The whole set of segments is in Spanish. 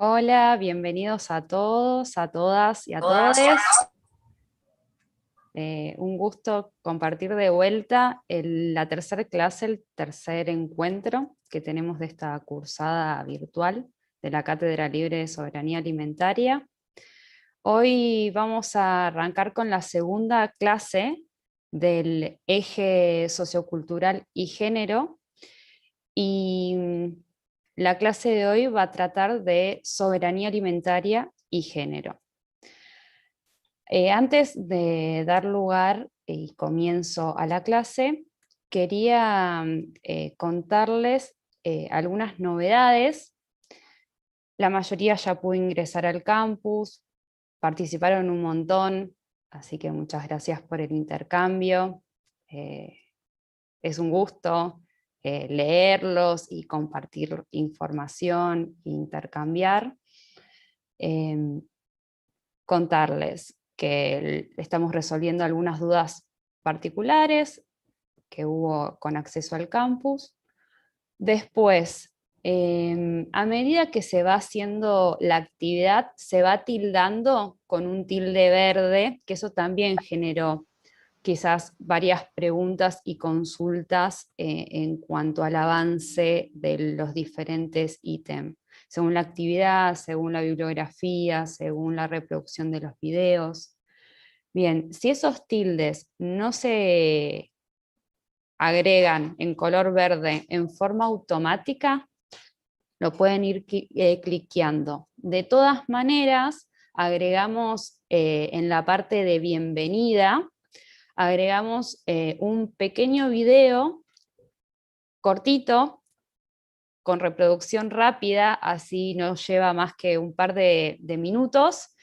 Hola, bienvenidos a todos, a todas y a todos. Un gusto compartir de vuelta la tercera clase, el tercer encuentro que tenemos de esta cursada virtual de la Cátedra Libre de Soberanía Alimentaria. Hoy vamos a arrancar con la segunda clase del eje sociocultural y género, y la clase de hoy va a tratar de soberanía alimentaria y género. Antes de dar lugar y comienzo a la clase, quería contarles algunas novedades. La mayoría ya pudo ingresar al campus, participaron un montón, así que muchas gracias por el intercambio. Es un gusto leerlos y compartir información e intercambiar. Contarles que estamos resolviendo algunas dudas particulares que hubo con acceso al campus. Después, a medida que se va haciendo la actividad, se va tildando con un tilde verde, que eso también generó quizás varias preguntas y consultas en cuanto al avance de los diferentes ítems, según la actividad, según la bibliografía, según la reproducción de los videos. Bien, si esos tildes no se agregan en color verde en forma automática, lo pueden ir cliqueando. De todas maneras, agregamos en la parte de bienvenida, agregamos un pequeño video cortito con reproducción rápida, así no lleva más que un par de minutos,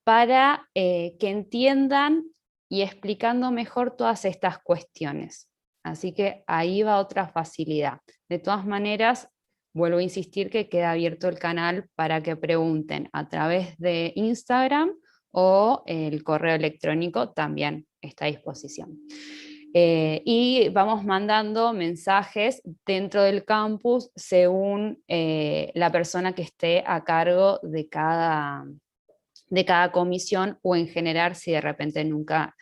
para que entiendan y explicando mejor todas estas cuestiones. Así que ahí va otra facilidad. De todas maneras, vuelvo a insistir que queda abierto el canal para que pregunten a través de Instagram, o el correo electrónico también está a disposición. Y vamos mandando mensajes dentro del campus según la persona que esté a cargo de cada comisión, o en general si de repente nunca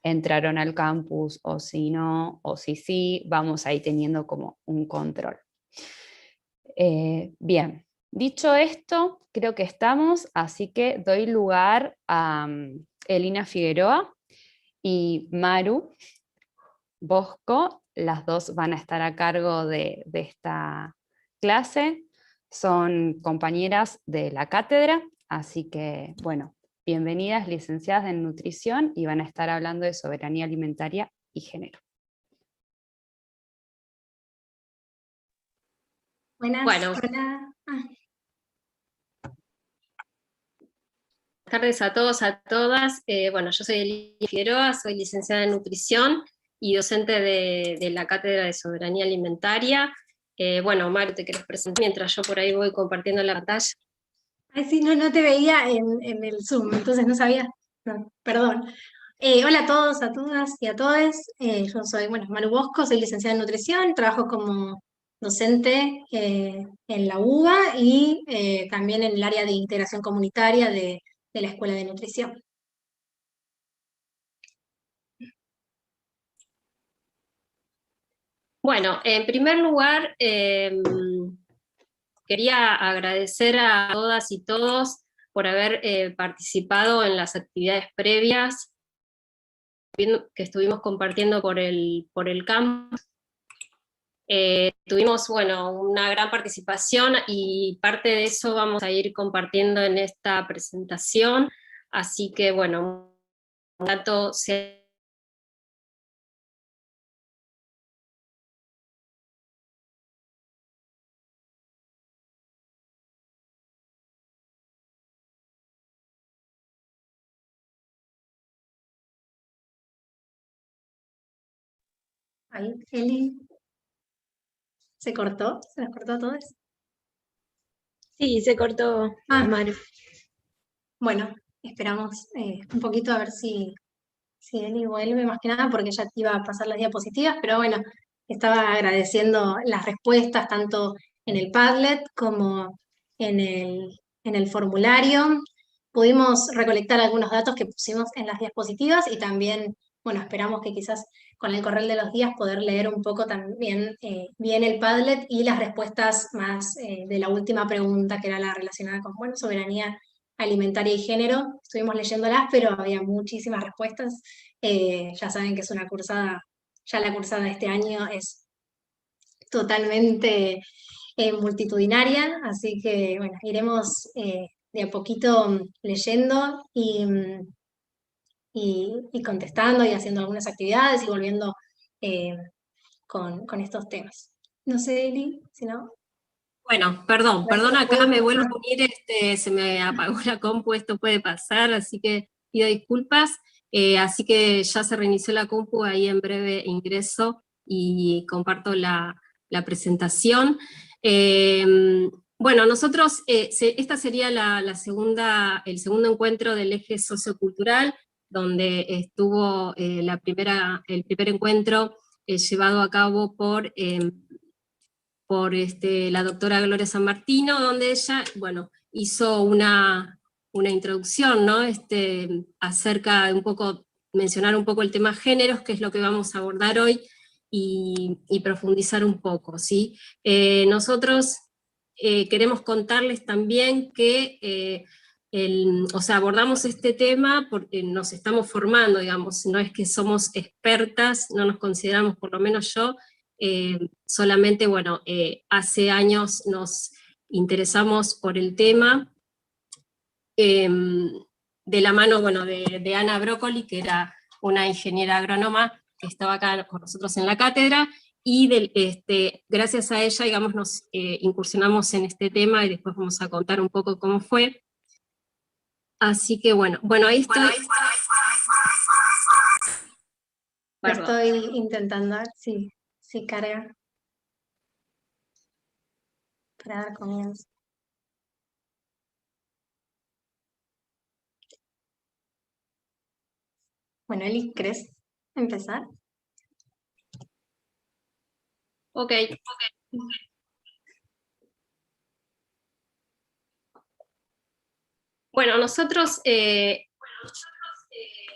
entraron al campus, o si no, o si sí, vamos ahí teniendo como un control. Bien, dicho esto, creo que estamos, así que doy lugar a Elina Figueroa y Maru Bosco. Las dos van a estar a cargo de esta clase. Son compañeras de la cátedra, así que, bueno, bienvenidas, licenciadas en nutrición, y van a estar hablando de soberanía alimentaria y género. Buenas, Bueno, hola. buenas tardes a todos, a todas. Bueno, yo soy Elina Figueroa, soy licenciada en nutrición y docente de la Cátedra de Soberanía Alimentaria. Bueno, Maru, te querés presentar mientras yo por ahí voy compartiendo la pantalla. Ay, sí, no te veía en el Zoom, entonces no sabía. No, perdón. Hola a todos, a todas y a todos. Yo soy, bueno, Manu Bosco, soy licenciada en nutrición, trabajo como docente en la UBA y también en el área de integración comunitaria de la Escuela de Nutrición. Bueno, en primer lugar, quería agradecer a todas y todos por haber participado en las actividades previas que estuvimos compartiendo por el campus. Tuvimos, bueno, una gran participación y parte de eso vamos a ir compartiendo en esta presentación, así que, bueno, un dato se... Ahí, Eli. ¿Se cortó? ¿Se nos cortó a todos? Sí, se cortó, Maru. Bueno, esperamos un poquito a ver si Eli vuelve, más que nada porque ya te iba a pasar las diapositivas, pero bueno, estaba agradeciendo las respuestas tanto en el Padlet como en el formulario. Pudimos recolectar algunos datos que pusimos en las diapositivas y también, bueno, esperamos que quizás con el correr de los días poder leer un poco también bien el Padlet y las respuestas más de la última pregunta, que era la relacionada con, bueno, soberanía alimentaria y género. Estuvimos leyéndolas, pero había muchísimas respuestas. Ya saben que es una cursada, ya la cursada de este año es totalmente multitudinaria, así que bueno, iremos de a poquito leyendo y contestando y haciendo algunas actividades y volviendo eh, con estos temas. No sé, Eli, si no. Bueno, perdón, acá me vuelvo a unir, se me apagó la compu, esto puede pasar, así que pido disculpas. Así que ya se reinició la compu, ahí en breve ingreso y comparto la presentación. Bueno, nosotros, esta sería el segundo encuentro del eje sociocultural, donde estuvo el primer encuentro llevado a cabo por la doctora Gloria San Martino, donde ella, bueno, hizo una introducción, ¿no? Acerca de mencionar un poco el tema géneros, que es lo que vamos a abordar hoy, y profundizar un poco, ¿sí? Nosotros queremos contarles también que abordamos este tema porque nos estamos formando, digamos, no es que somos expertas, no nos consideramos, por lo menos yo, solamente, bueno, hace años nos interesamos por el tema, de la mano, bueno, de Ana Brócoli, que era una ingeniera agrónoma que estaba acá con nosotros en la cátedra, y gracias a ella, digamos, nos incursionamos en este tema, y después vamos a contar un poco cómo fue. Así que bueno, ahí estoy. Lo estoy intentando, sí, carga. Para dar comienzo. Bueno, Eli, ¿querés empezar? Ok. Bueno, nosotros,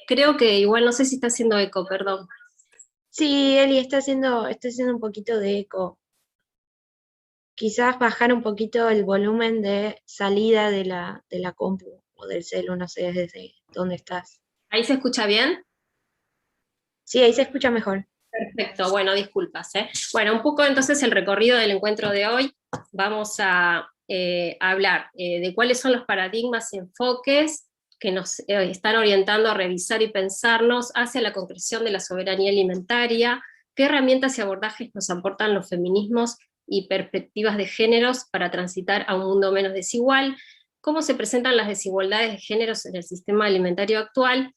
creo que igual, no sé si está haciendo eco, perdón. Sí, Eli, está haciendo un poquito de eco. Quizás bajar un poquito el volumen de salida de la compu o del celu, no sé desde dónde estás. ¿Ahí se escucha bien? Sí, ahí se escucha mejor. Perfecto, bueno, disculpas. Bueno, un poco entonces el recorrido del encuentro de hoy. Vamos a hablar de cuáles son los paradigmas y enfoques que nos están orientando a revisar y pensarnos hacia la concreción de la soberanía alimentaria, qué herramientas y abordajes nos aportan los feminismos y perspectivas de géneros para transitar a un mundo menos desigual, cómo se presentan las desigualdades de géneros en el sistema alimentario actual,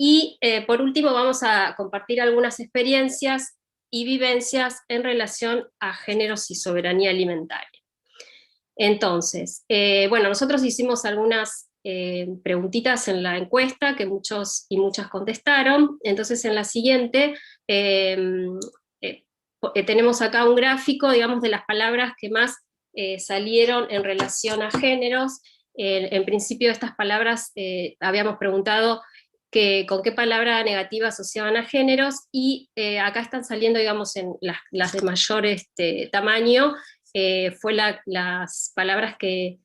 y por último vamos a compartir algunas experiencias y vivencias en relación a géneros y soberanía alimentaria. Entonces, bueno, nosotros hicimos algunas preguntitas en la encuesta que muchos y muchas contestaron. Entonces en la siguiente tenemos acá un gráfico, digamos, de las palabras que más salieron en relación a géneros. En principio estas palabras habíamos preguntado con qué palabra negativa asociaban a géneros, y acá están saliendo, digamos, en las de mayor tamaño, fue las palabras que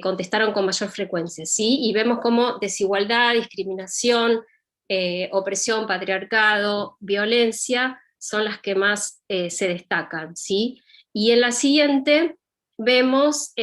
contestaron con mayor frecuencia, ¿sí? Y vemos como desigualdad, discriminación, opresión, patriarcado, violencia, son las que más se destacan, ¿sí? Y en la siguiente vemos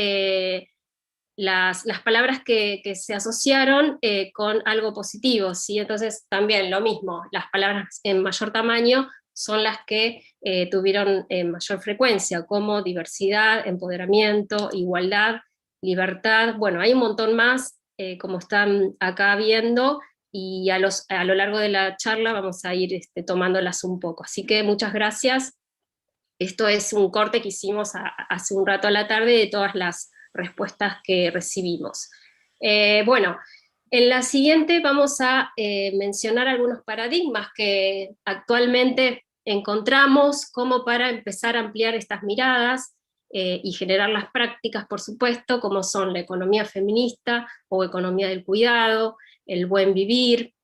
las palabras que se asociaron con algo positivo, ¿sí? Entonces también lo mismo, las palabras en mayor tamaño son las que tuvieron mayor frecuencia, como diversidad, empoderamiento, igualdad, libertad. Bueno, hay un montón más, como están acá viendo, y a lo largo de la charla vamos a ir tomándolas un poco. Así que muchas gracias. Esto es un corte que hicimos hace un rato a la tarde de todas las respuestas que recibimos. Bueno, en la siguiente vamos a mencionar algunos paradigmas que actualmente encontramos como para empezar a ampliar estas miradas. y generar las prácticas, por supuesto, como son la economía feminista o economía del cuidado, el buen vivir,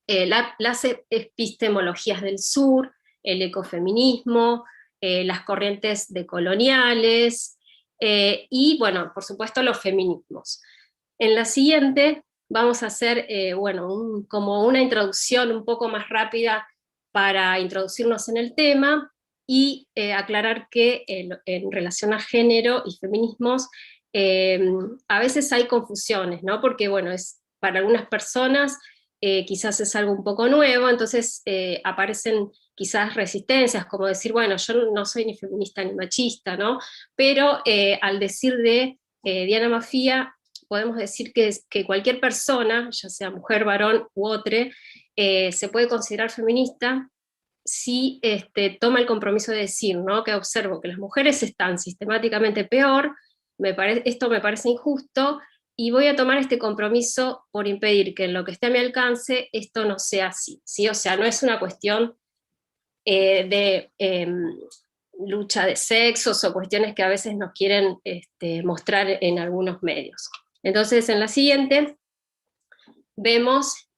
las epistemologías del sur, el ecofeminismo, las corrientes decoloniales, y bueno, por supuesto los feminismos. En la siguiente vamos a hacer como una introducción un poco más rápida para introducirnos en el tema y aclarar que en relación a género y feminismos a veces hay confusiones, ¿no? Porque bueno, para algunas personas quizás es algo un poco nuevo, entonces aparecen quizás resistencias, como decir, bueno, yo no soy ni feminista ni machista, ¿no? Pero al decir de Diana Maffia, podemos decir que cualquier persona, ya sea mujer, varón u otro, se puede considerar feminista si toma el compromiso de decir, ¿no? Que observo que las mujeres están sistemáticamente peor, esto me parece injusto, y voy a tomar este compromiso por impedir que en lo que esté a mi alcance esto no sea así, ¿sí? O sea, no es una cuestión de lucha de sexos o cuestiones que a veces nos quieren mostrar en algunos medios. Entonces, en la siguiente, vemos,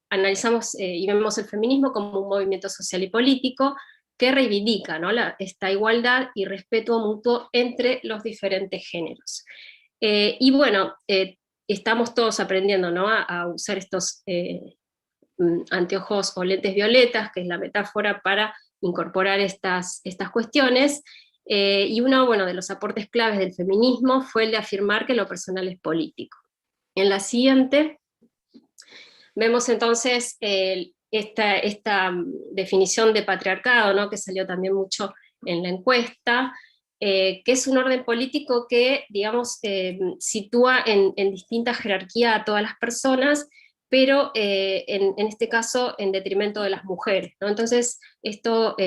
analizamos y vemos el feminismo como un movimiento social y político que reivindica, ¿no? esta igualdad y respeto mutuo entre los diferentes géneros. Y bueno, estamos todos aprendiendo, ¿no? a usar estos anteojos o lentes violetas, que es la metáfora para incorporar estas cuestiones, y uno de los aportes claves del feminismo fue el de afirmar que lo personal es político. En la siguiente vemos entonces esta definición de patriarcado, ¿no? Que salió también mucho en la encuesta, que es un orden político que, digamos, sitúa en distinta jerarquía a todas las personas, pero en este caso en detrimento de las mujeres, ¿no? Entonces esto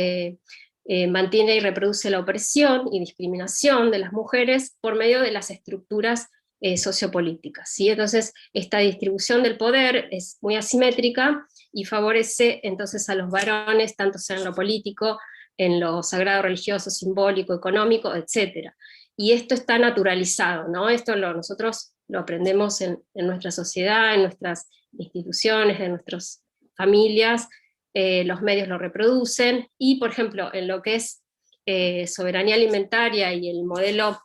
mantiene y reproduce la opresión y discriminación de las mujeres por medio de las estructuras sociopolíticas, ¿sí? Entonces esta distribución del poder es muy asimétrica y favorece entonces a los varones, tanto sea en lo político, en lo sagrado, religioso, simbólico, económico, etc. Y esto está naturalizado, ¿no? Esto nosotros lo aprendemos en nuestra sociedad, en nuestras instituciones, en nuestras familias, los medios lo reproducen, y por ejemplo, en lo que es soberanía alimentaria y el modelo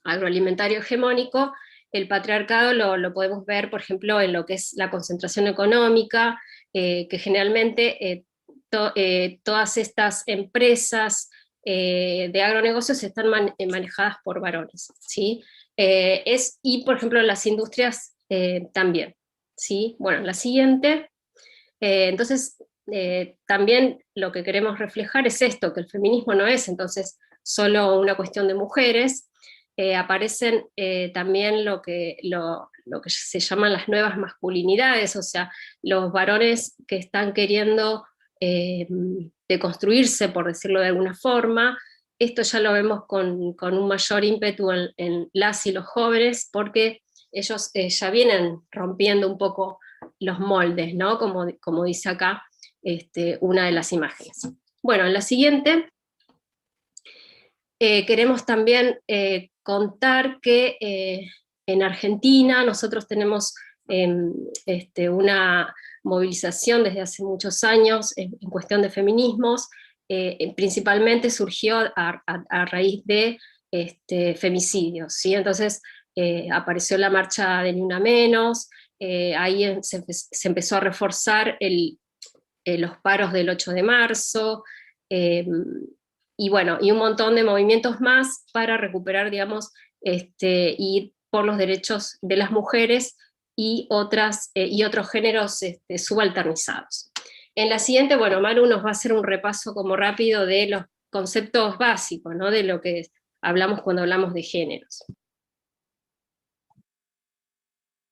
agroalimentario hegemónico, el patriarcado lo podemos ver, por ejemplo, en lo que es la concentración económica, que generalmente todas estas empresas de agronegocios están manejadas por varones, ¿sí? Y por ejemplo las industrias también, ¿sí? Bueno, la siguiente, entonces también lo que queremos reflejar es esto, que el feminismo no es entonces solo una cuestión de mujeres, aparecen también lo que se llaman las nuevas masculinidades, o sea, los varones que están queriendo deconstruirse, por decirlo de alguna forma. Esto ya lo vemos con un mayor ímpetu en las y los jóvenes, porque ellos ya vienen rompiendo un poco los moldes, ¿no? Como dice acá una de las imágenes. Bueno, en la siguiente queremos también contar que en Argentina nosotros tenemos una movilización desde hace muchos años en cuestión de feminismos, principalmente surgió a raíz de femicidios, ¿sí? Entonces apareció la marcha de Ni Una Menos, ahí se empezó a reforzar los paros del 8 de marzo, y bueno, y un montón de movimientos más para recuperar, digamos, y por los derechos de las mujeres y otros géneros subalternizados. En la siguiente, bueno, Maru nos va a hacer un repaso como rápido de los conceptos básicos, ¿no? De lo que hablamos cuando hablamos de géneros.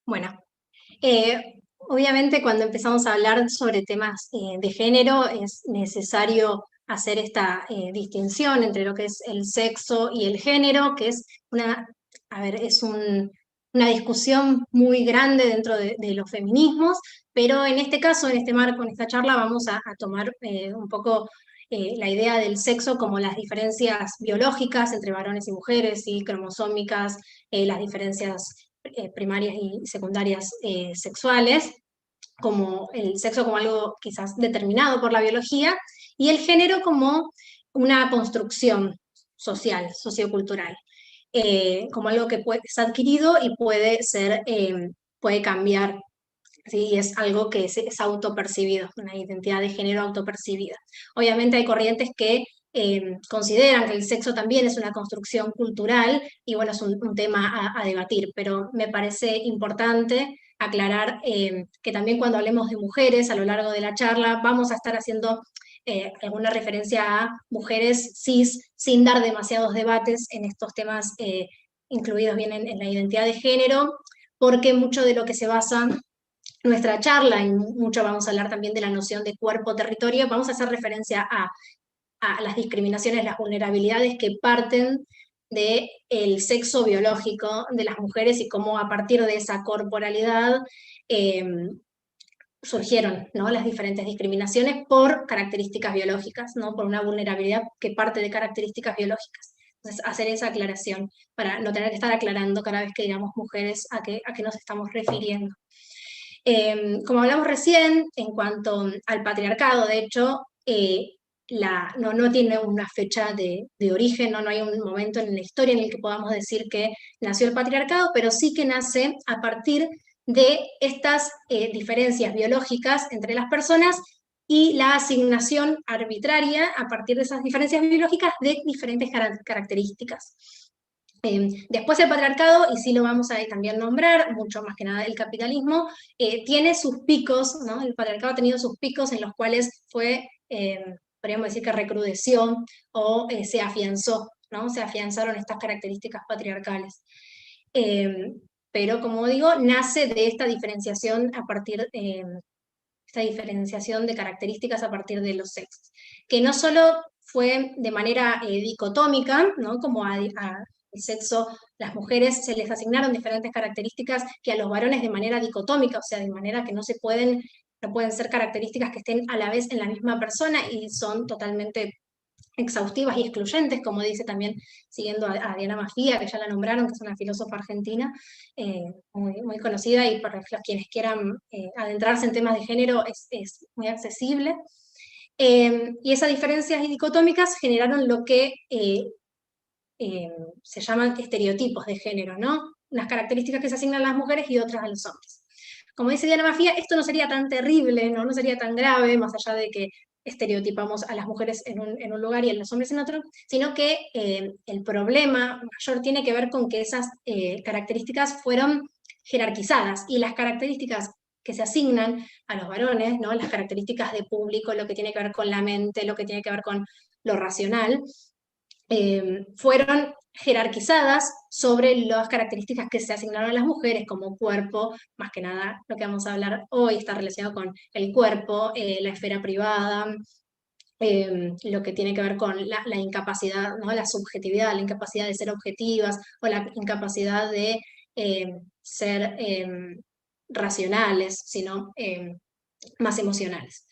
Bueno, obviamente cuando empezamos a hablar sobre temas de género es necesario hacer esta distinción entre lo que es el sexo y el género, que es una discusión muy grande dentro de los feminismos, pero en este caso, en este marco, en esta charla, vamos a tomar un poco la idea del sexo como las diferencias biológicas entre varones y mujeres, y cromosómicas, las diferencias primarias y secundarias sexuales, como el sexo como algo quizás determinado por la biología, y el género como una construcción social, sociocultural, como algo que es adquirido y puede cambiar, ¿sí? Y es algo que es autopercibido, una identidad de género autopercibida. Obviamente hay corrientes que consideran que el sexo también es una construcción cultural, y bueno, es un tema a debatir, pero me parece importante aclarar que también cuando hablemos de mujeres a lo largo de la charla vamos a estar haciendo alguna referencia a mujeres cis, sin dar demasiados debates en estos temas incluidos bien en la identidad de género, porque mucho de lo que se basa nuestra charla, y mucho vamos a hablar también de la noción de cuerpo-territorio, vamos a hacer referencia a las discriminaciones, las vulnerabilidades que parten del sexo biológico de las mujeres, y cómo a partir de esa corporalidad surgieron, ¿no?, las diferentes discriminaciones por características biológicas, ¿no?, por una vulnerabilidad que parte de características biológicas. Entonces, hacer esa aclaración para no tener que estar aclarando cada vez que digamos mujeres a qué nos estamos refiriendo. Como hablamos recién, en cuanto al patriarcado, de hecho, no tiene una fecha de origen, no hay un momento en la historia en el que podamos decir que nació el patriarcado, pero sí que nace a partir de estas diferencias biológicas entre las personas y la asignación arbitraria a partir de esas diferencias biológicas de diferentes características. Después el patriarcado, y sí lo vamos a también nombrar, mucho más que nada el capitalismo, tiene sus picos, ¿no? El patriarcado ha tenido sus picos en los cuales podríamos decir que recrudeció o se afianzó, ¿no? Se afianzaron estas características patriarcales. Pero como digo, nace de esta diferenciación esta diferenciación de características a partir de los sexos, que no solo fue de manera dicotómica, ¿no?, como el sexo, las mujeres se les asignaron diferentes características que a los varones de manera dicotómica, o sea, de manera que no pueden ser características que estén a la vez en la misma persona y son totalmente exhaustivas y excluyentes, como dice también, siguiendo a Diana Maffía, que ya la nombraron, que es una filósofa argentina muy conocida, y para quienes quieran adentrarse en temas de género es muy accesible. Y esas diferencias dicotómicas generaron lo que se llaman estereotipos de género, ¿no? Unas características que se asignan a las mujeres y otras a los hombres. Como dice Diana Maffía, esto no sería tan terrible, no sería tan grave, más allá de que estereotipamos a las mujeres en un lugar y a los hombres en otro, sino que el problema mayor tiene que ver con que esas características fueron jerarquizadas, y las características que se asignan a los varones, ¿no?, las características de público, lo que tiene que ver con la mente, lo que tiene que ver con lo racional, fueron jerarquizadas sobre las características que se asignaron a las mujeres, como cuerpo, más que nada lo que vamos a hablar hoy está relacionado con el cuerpo, la esfera privada, lo que tiene que ver con la incapacidad, ¿no?, la subjetividad, la incapacidad de ser objetivas, o la incapacidad de ser racionales, sino más emocionales.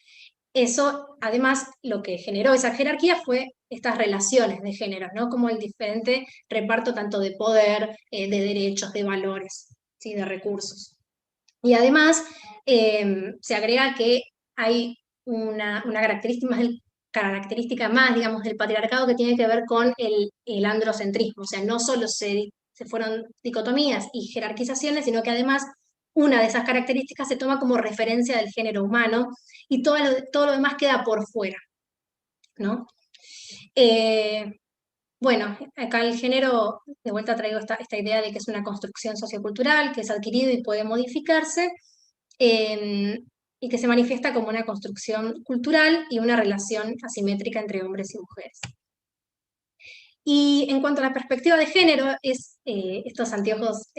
Eso, además, lo que generó esa jerarquía fue estas relaciones de género, ¿no?, como el diferente reparto tanto de poder, de derechos, de valores, ¿sí?, de recursos. Y además se agrega que hay una característica más, digamos, del patriarcado, que tiene que ver con el androcentrismo. O sea, no solo se fueron dicotomías y jerarquizaciones, sino que además una de esas características se toma como referencia del género humano, y todo lo demás queda por fuera, ¿no? Bueno, acá el género, de vuelta traigo esta idea de que es una construcción sociocultural, que es adquirido y puede modificarse, y que se manifiesta como una construcción cultural y una relación asimétrica entre hombres y mujeres. Y en cuanto a la perspectiva de género, estos anteojos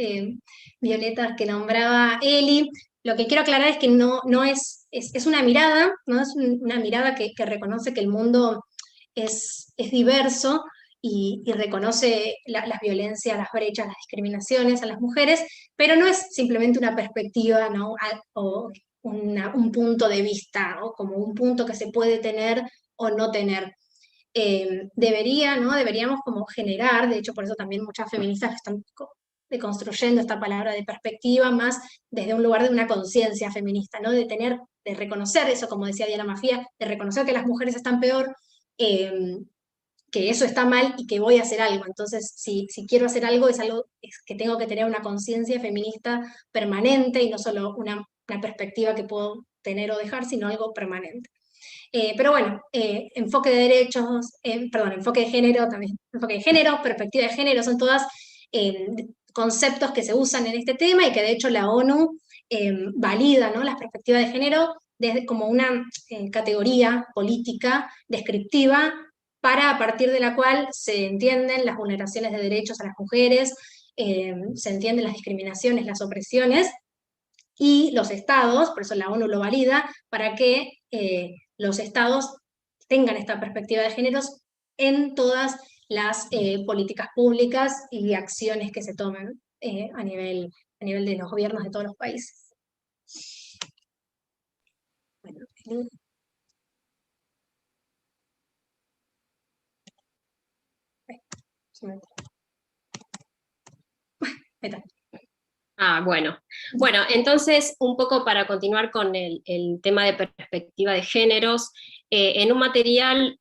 violetas que nombraba Eli, lo que quiero aclarar es que no es una mirada, ¿no?, es una mirada que reconoce que el mundo es diverso, y reconoce las violencias, las brechas, las discriminaciones a las mujeres, pero no es simplemente una perspectiva, ¿no?, o un punto de vista, o como un punto que se puede tener o no tener. Deberíamos como generar, de hecho por eso también muchas feministas están deconstruyendo esta palabra de perspectiva más desde un lugar de una conciencia feminista, ¿no? De reconocer eso, como decía Diana Mafía, de reconocer que las mujeres están peor, que eso está mal y que voy a hacer algo. Entonces, si quiero hacer algo, es que tengo que tener una conciencia feminista permanente y no solo una perspectiva que puedo tener o dejar, sino algo permanente. Pero bueno, enfoque de derechos, enfoque de género también, enfoque de género, perspectiva de género, son todas conceptos que se usan en este tema y que de hecho la ONU valida, ¿no?, las perspectivas de género como una categoría política descriptiva a partir de la cual se entienden las vulneraciones de derechos a las mujeres, se entienden las discriminaciones, las opresiones, y los estados, por eso la ONU lo valida, para que los estados tengan esta perspectiva de géneros en todas las políticas públicas y acciones que se tomen a nivel de los gobiernos de todos los países. Bueno, Bueno, entonces un poco para continuar con el tema de perspectiva de géneros, en un material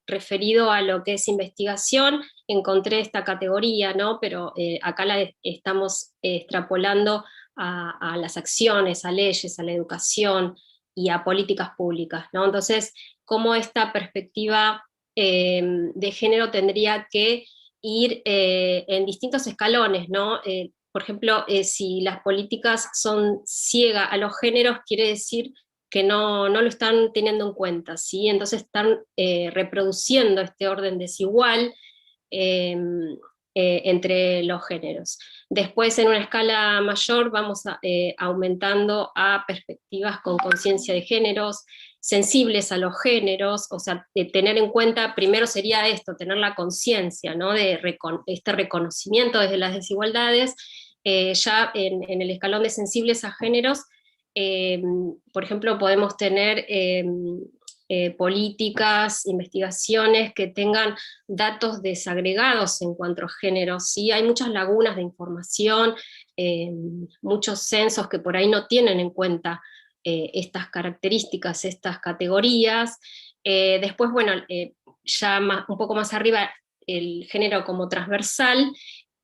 referido a lo que es investigación, encontré esta categoría, ¿no? Pero acá la estamos extrapolando a las acciones, a leyes, a la educación y a políticas públicas, ¿no? Entonces, cómo esta perspectiva de género tendría que ir en distintos escalones, ¿no? Por ejemplo, si las políticas son ciegas a los géneros, quiere decir que no lo están teniendo en cuenta, ¿sí? Entonces están reproduciendo este orden desigual entre los géneros. Después, en una escala mayor, vamos aumentando a perspectivas con conciencia de géneros, sensibles a los géneros, o sea, de tener en cuenta, primero sería esto, tener la conciencia, ¿no?, de este reconocimiento desde las desigualdades. Ya en el escalón de sensibles a géneros, por ejemplo, podemos tener políticas, investigaciones que tengan datos desagregados en cuanto a géneros, ¿sí? Hay muchas lagunas de información, muchos censos que por ahí no tienen en cuenta estas características, estas categorías. Después, bueno, ya un poco más arriba, el género como transversal,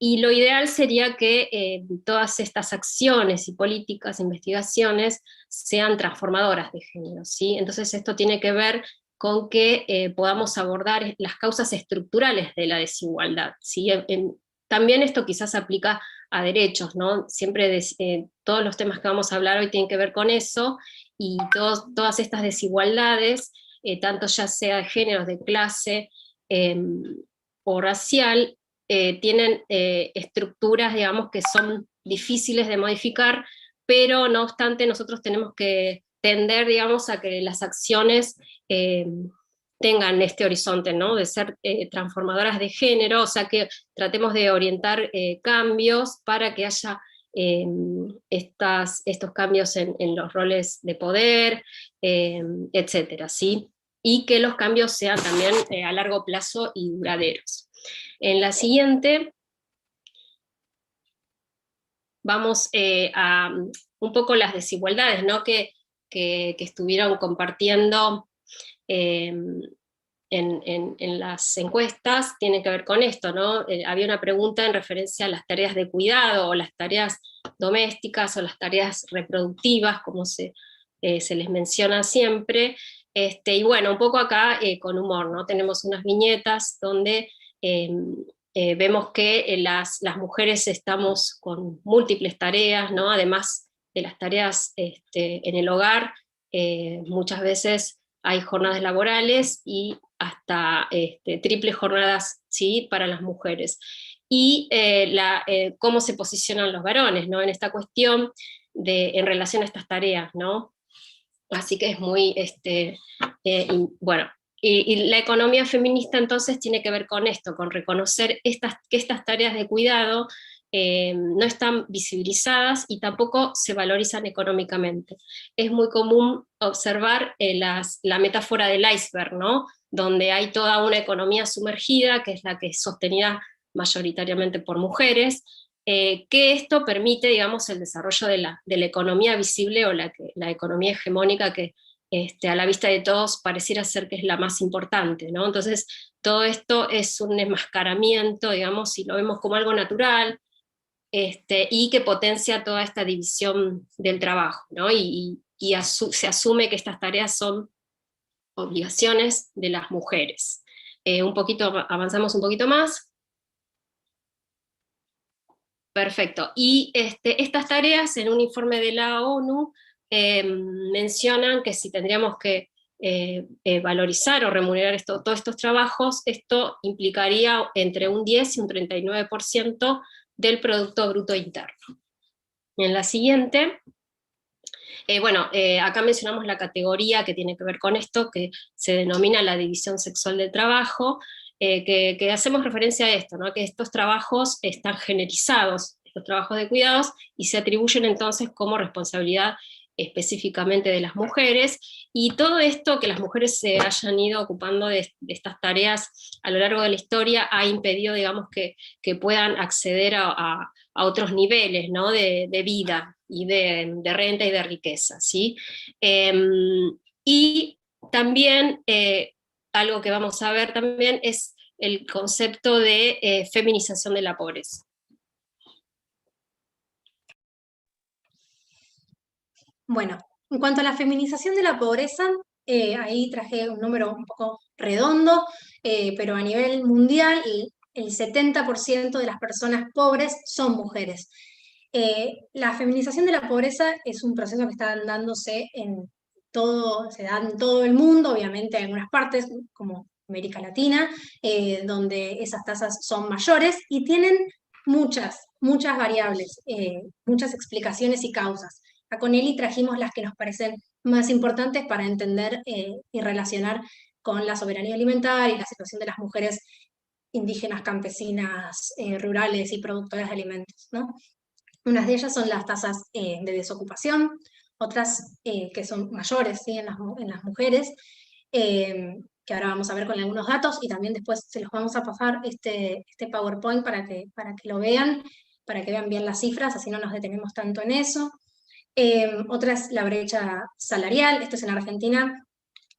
y lo ideal sería que todas estas acciones y políticas, investigaciones, sean transformadoras de género, ¿sí? Entonces esto tiene que ver con que podamos abordar las causas estructurales de la desigualdad, ¿sí? También esto quizás aplica a derechos, ¿no? Siempre todos los temas que vamos a hablar hoy tienen que ver con eso, y todas estas desigualdades, tanto ya sea de género, de clase o racial, tienen estructuras, digamos, que son difíciles de modificar, pero no obstante nosotros tenemos que tender, digamos, a que las acciones tengan este horizonte, ¿no?, de ser transformadoras de género, o sea que tratemos de orientar cambios para que haya estos cambios en los roles de poder, etcétera, ¿sí? Y que los cambios sean también a largo plazo y duraderos. En la siguiente vamos a un poco las desigualdades, ¿no?, que estuvieron compartiendo en las encuestas, tienen que ver con esto, ¿no? Había una pregunta en referencia a las tareas de cuidado, o las tareas domésticas, o las tareas reproductivas, como se les menciona siempre, y bueno, un poco acá con humor, ¿no? Tenemos unas viñetas donde vemos que las mujeres estamos con múltiples tareas, ¿no? Además de las tareas en el hogar, muchas veces hay jornadas laborales y hasta triples jornadas, ¿sí?, para las mujeres. Y cómo se posicionan los varones, ¿no?, en esta cuestión en relación a estas tareas, ¿no? Así que es muy, bueno, y la economía feminista entonces tiene que ver con esto, con reconocer que estas tareas de cuidado no están visibilizadas y tampoco se valorizan económicamente. Es muy común observar la metáfora del iceberg, ¿no? Donde hay toda una economía sumergida, que es la que es sostenida mayoritariamente por mujeres, que esto permite, digamos, el desarrollo de la economía visible o la economía hegemónica que a la vista de todos pareciera ser que es la más importante, ¿no? Entonces, todo esto es un enmascaramiento, digamos, si lo vemos como algo natural, y que potencia toda esta división del trabajo, ¿no? Se asume que estas tareas son obligaciones de las mujeres. Avanzamos un poquito más. Perfecto. Y estas tareas en un informe de la ONU mencionan que si tendríamos que valorizar o remunerar todos estos trabajos, esto implicaría entre un 10 y un 39% del Producto Bruto Interno. En la siguiente, acá mencionamos la categoría que tiene que ver con esto, que se denomina la división sexual del trabajo, que hacemos referencia a esto, ¿no? Que estos trabajos están generizados, estos trabajos de cuidados, y se atribuyen entonces como responsabilidad específicamente de las mujeres, y todo esto que las mujeres se hayan ido ocupando de estas tareas a lo largo de la historia ha impedido, digamos, que puedan acceder a otros niveles, ¿no? de vida y de renta y de riqueza, ¿sí? Y también algo que vamos a ver también es el concepto de feminización de la pobreza. Bueno, en cuanto a la feminización de la pobreza, ahí traje un número un poco redondo, pero a nivel mundial el 70% de las personas pobres son mujeres. La feminización de la pobreza es un proceso que está dándose se da en todo el mundo, obviamente en algunas partes, como América Latina, donde esas tasas son mayores y tienen muchas variables, muchas explicaciones y causas. Con Eli trajimos las que nos parecen más importantes para entender y relacionar con la soberanía alimentaria y la situación de las mujeres indígenas, campesinas, rurales y productoras de alimentos, ¿no? Unas de ellas son las tasas de desocupación, otras que son mayores, ¿sí? en las mujeres, que ahora vamos a ver con algunos datos, y también después se los vamos a pasar este PowerPoint para que lo vean, para que vean bien las cifras, así no nos detenemos tanto en eso. Otra es la brecha salarial. Esto es en Argentina.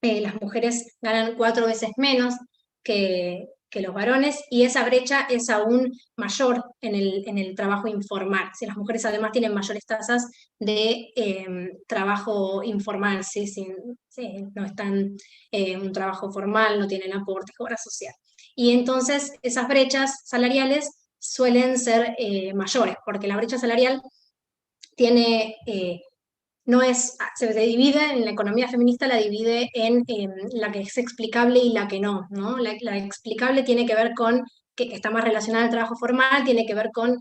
Las mujeres ganan 4 veces menos que los varones, y esa brecha es aún mayor en el trabajo informal. Si las mujeres además tienen mayores tasas de trabajo informal, ¿sí? No están en un trabajo formal, no tienen aporte, obra social. Y entonces esas brechas salariales suelen ser mayores, porque la brecha salarial tiene, se divide en la economía feminista, la divide en la que es explicable y la que no, ¿no? La explicable tiene que ver con, que está más relacionada al trabajo formal, tiene que ver con,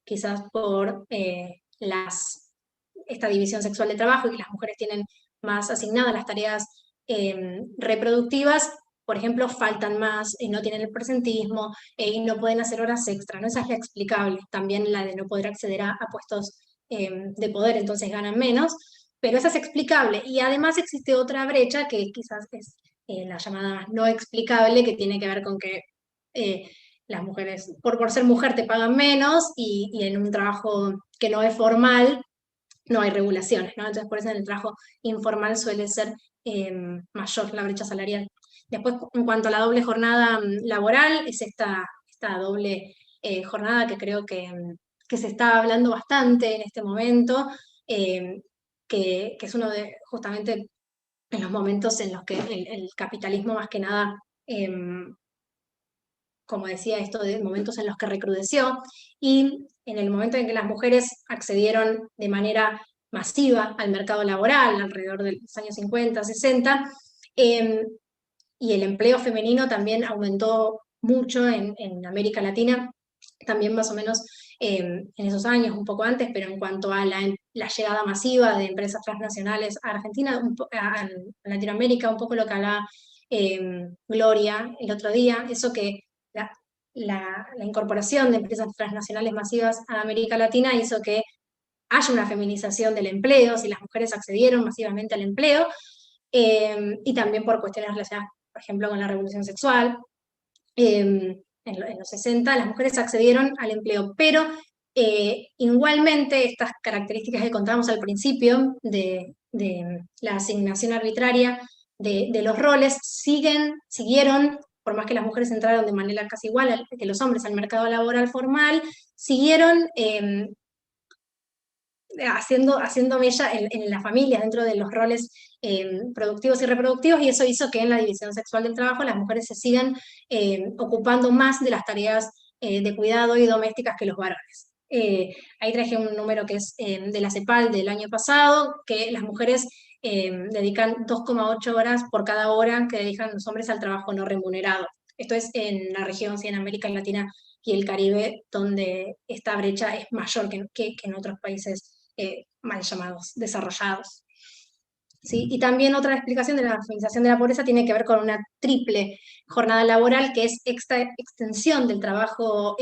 quizás por esta división sexual de trabajo, y que las mujeres tienen más asignadas las tareas reproductivas. Por ejemplo, faltan más, no tienen el presentismo, y no pueden hacer horas extra, ¿no? Esa es la explicable. También la de no poder acceder a puestos de poder, entonces ganan menos, pero esa es explicable. Y además existe otra brecha que quizás es la llamada no explicable, que tiene que ver con que las mujeres, por ser mujer, te pagan menos, y en un trabajo que no es formal, no hay regulaciones, ¿no? Entonces, por eso en el trabajo informal suele ser mayor la brecha salarial. Después, en cuanto a la doble jornada laboral, es esta doble jornada que creo que se está hablando bastante en este momento, que es uno de, justamente, en los momentos en los que el capitalismo más que nada, como decía, esto de momentos en los que recrudeció, y en el momento en que las mujeres accedieron de manera masiva al mercado laboral, alrededor de los años 50, 60, y el empleo femenino también aumentó mucho en América Latina, también más o menos en esos años, un poco antes, pero en cuanto a la llegada masiva de empresas transnacionales a Argentina, a Latinoamérica, un poco lo que hablaba Gloria el otro día, eso que la incorporación de empresas transnacionales masivas a América Latina hizo que haya una feminización del empleo, si las mujeres accedieron masivamente al empleo, y también por cuestiones relacionadas, por ejemplo, con la revolución sexual. En los 60 las mujeres accedieron al empleo, pero igualmente estas características que contábamos al principio de la asignación arbitraria de los roles siguieron, por más que las mujeres entraron de manera casi igual que los hombres al mercado laboral formal, siguieron haciendo mella en la familia, dentro de los roles productivos y reproductivos, y eso hizo que en la división sexual del trabajo las mujeres se sigan ocupando más de las tareas de cuidado y domésticas que los varones. Ahí traje un número que es de la CEPAL del año pasado, que las mujeres dedican 2,8 horas por cada hora que dedican los hombres al trabajo no remunerado. Esto es en la región, sí, en América Latina y el Caribe, donde esta brecha es mayor que en otros países mal llamados desarrollados. ¿Sí? Y también otra explicación de la feminización de la pobreza tiene que ver con una triple jornada laboral, que es esta extensión del trabajo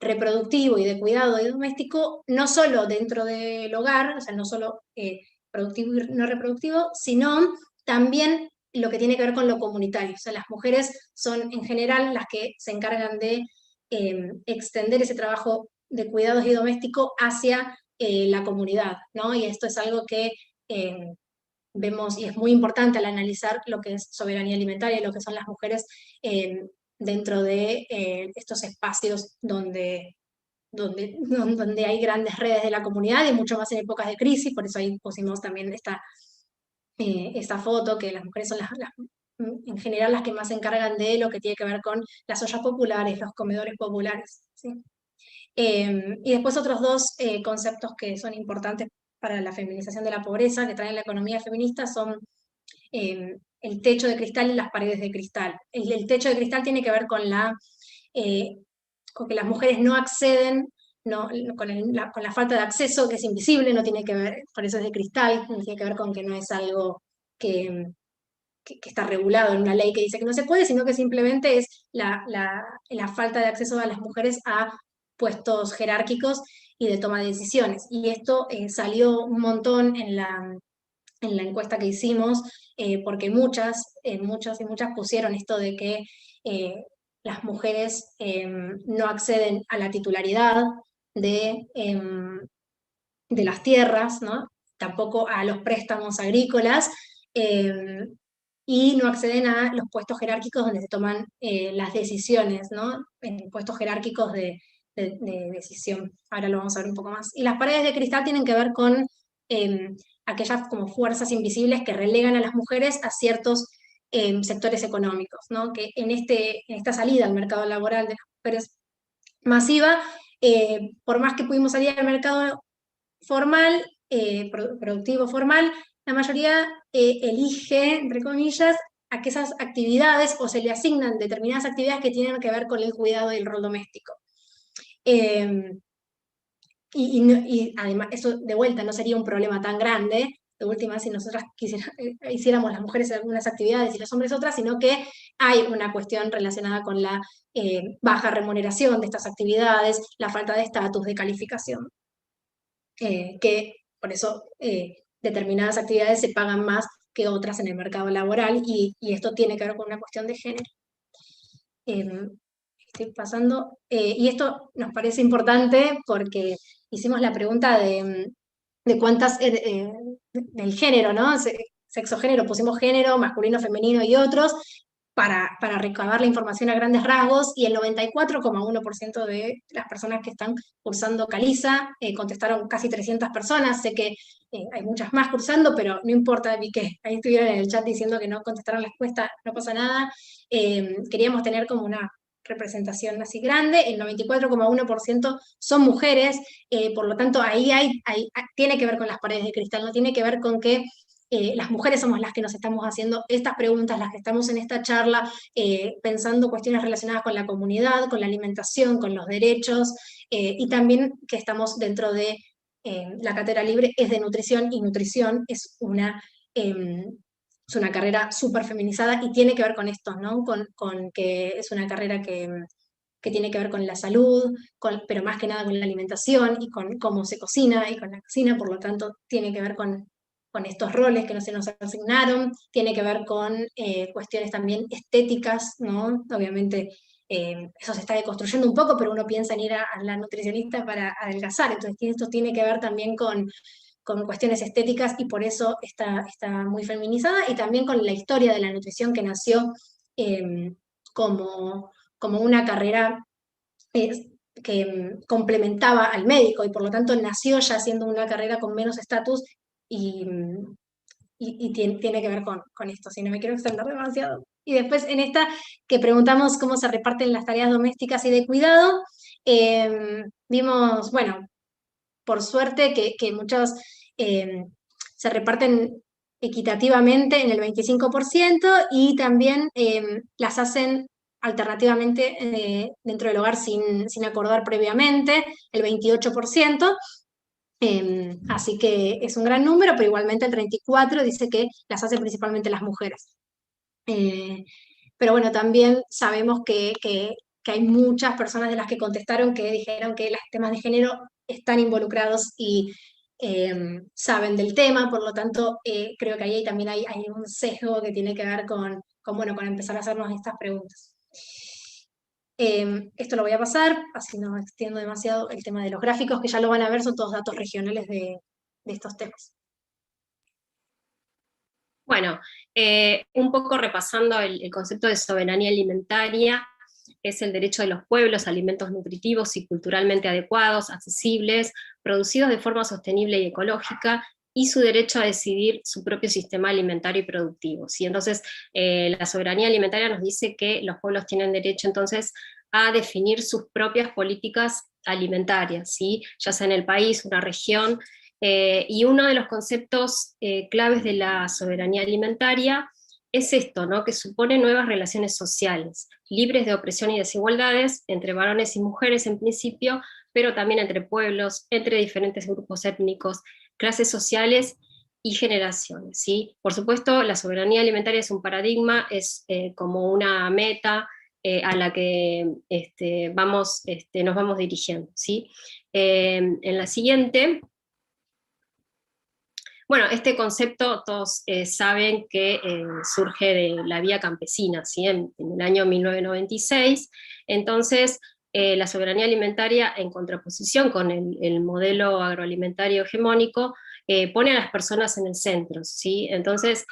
reproductivo y de cuidado y doméstico, no solo dentro del hogar, o sea, no solo productivo y no reproductivo, sino también lo que tiene que ver con lo comunitario. O sea, las mujeres son en general las que se encargan de extender ese trabajo de cuidados y doméstico hacia la comunidad, ¿no? Y esto es algo que vemos, y es muy importante al analizar lo que es soberanía alimentaria y lo que son las mujeres dentro de estos espacios donde hay grandes redes de la comunidad, y mucho más en épocas de crisis. Por eso ahí pusimos también esta foto, que las mujeres son en general las que más se encargan de lo que tiene que ver con las ollas populares, los comedores populares, ¿sí? Y después otros dos conceptos que son importantes para la feminización de la pobreza, que trae la economía feminista, son el techo de cristal y las paredes de cristal. El techo de cristal tiene que ver con con que las mujeres no acceden, con la falta de acceso, que es invisible, no tiene que ver, por eso es de cristal, no tiene que ver con que no es algo que está regulado en una ley que dice que no se puede, sino que simplemente es la falta de acceso a las mujeres a puestos jerárquicos y de toma de decisiones. Y esto salió un montón en la encuesta que hicimos, porque muchas y muchas pusieron esto de que las mujeres no acceden a la titularidad de las tierras, ¿no? Tampoco a los préstamos agrícolas, y no acceden a los puestos jerárquicos donde se toman las decisiones, ¿no? En puestos jerárquicos de decisión. Ahora lo vamos a ver un poco más. Y las paredes de cristal tienen que ver con aquellas como fuerzas invisibles que relegan a las mujeres a ciertos sectores económicos, ¿no? Que en esta salida al mercado laboral de las mujeres masiva, por más que pudimos salir al mercado formal, productivo formal, la mayoría elige, entre comillas, aquellas actividades, o se le asignan determinadas actividades que tienen que ver con el cuidado y el rol doméstico. Y además, eso de vuelta no sería un problema tan grande, de última, si nosotras hiciéramos las mujeres algunas actividades y los hombres otras, sino que hay una cuestión relacionada con la baja remuneración de estas actividades, la falta de estatus, de calificación, que por eso determinadas actividades se pagan más que otras en el mercado laboral, y esto tiene que ver con una cuestión de género. Estoy pasando, y esto nos parece importante porque hicimos la pregunta de cuántas, del género, ¿no? Sexo-género, pusimos género, masculino, femenino y otros, para recabar la información a grandes rasgos, y el 94,1% de las personas que están cursando Caliza contestaron casi 300 personas. Sé que hay muchas más cursando, pero no importa, vi que ahí estuvieron en el chat diciendo que no contestaron la encuesta, no pasa nada. Queríamos tener como una representación así grande. El 94,1% son mujeres, por lo tanto ahí tiene que ver con las paredes de cristal, no tiene que ver con que las mujeres somos las que nos estamos haciendo estas preguntas, las que estamos en esta charla, pensando cuestiones relacionadas con la comunidad, con la alimentación, con los derechos, y también que estamos dentro de la cátedra libre, es de nutrición, y nutrición es una carrera súper feminizada, y tiene que ver con esto, ¿no? Con que es una carrera que que tiene que ver con la salud, pero más que nada con la alimentación y con cómo se cocina y con la cocina, por lo tanto tiene que ver con estos roles que no se nos asignaron, tiene que ver con cuestiones también estéticas, ¿no? Obviamente eso se está deconstruyendo un poco, pero uno piensa en ir a la nutricionista para adelgazar, entonces esto tiene que ver también con cuestiones estéticas y por eso está muy feminizada, y también con la historia de la nutrición que nació como una carrera que complementaba al médico y por lo tanto nació ya siendo una carrera con menos estatus y, tiene que ver con esto, si no me quiero extender demasiado. Y después en esta que preguntamos cómo se reparten las tareas domésticas y de cuidado, vimos, bueno, por suerte que muchos se reparten equitativamente en el 25% y también las hacen alternativamente dentro del hogar sin acordar previamente, el 28%. Así que es un gran número, pero igualmente el 34% dice que las hacen principalmente las mujeres. Pero bueno, también sabemos que hay muchas personas de las que contestaron que dijeron que los temas de género están involucrados y saben del tema, por lo tanto creo que ahí también hay un sesgo que tiene que ver bueno, con empezar a hacernos estas preguntas. Esto lo voy a pasar, así no extiendo demasiado el tema de los gráficos, que ya lo van a ver, son todos datos regionales de estos temas. Bueno, un poco repasando el concepto de soberanía alimentaria, es el derecho de los pueblos a alimentos nutritivos y culturalmente adecuados, accesibles, producidos de forma sostenible y ecológica, y su derecho a decidir su propio sistema alimentario y productivo, ¿sí? Entonces, la soberanía alimentaria nos dice que los pueblos tienen derecho entonces a definir sus propias políticas alimentarias, ¿sí? Ya sea en el país, una región, y uno de los conceptos claves de la soberanía alimentaria es esto, ¿no? Que supone nuevas relaciones sociales, libres de opresión y desigualdades entre varones y mujeres en principio, pero también entre pueblos, entre diferentes grupos étnicos, clases sociales y generaciones, ¿sí? Por supuesto, la soberanía alimentaria es un paradigma, es como una meta a la que nos vamos dirigiendo, ¿sí? En la siguiente... Bueno, este concepto todos saben que surge de la vía campesina, ¿sí? En el año 1996, entonces la soberanía alimentaria en contraposición con el modelo agroalimentario hegemónico pone a las personas en el centro, ¿sí? Entonces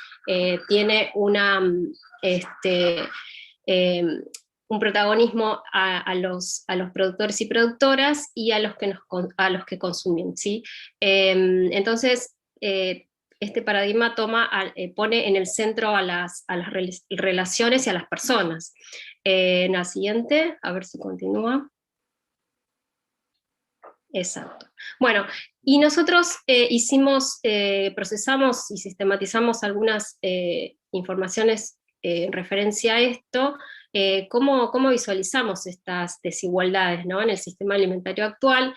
tiene un protagonismo a los productores y productoras y a los que consumen, ¿sí? Entonces, este paradigma pone en el centro a las relaciones y a las personas. En la siguiente, a ver si continúa. Exacto. Bueno, y nosotros procesamos y sistematizamos algunas informaciones en referencia a esto. ¿Cómo visualizamos estas desigualdades, ¿no? En el sistema alimentario actual?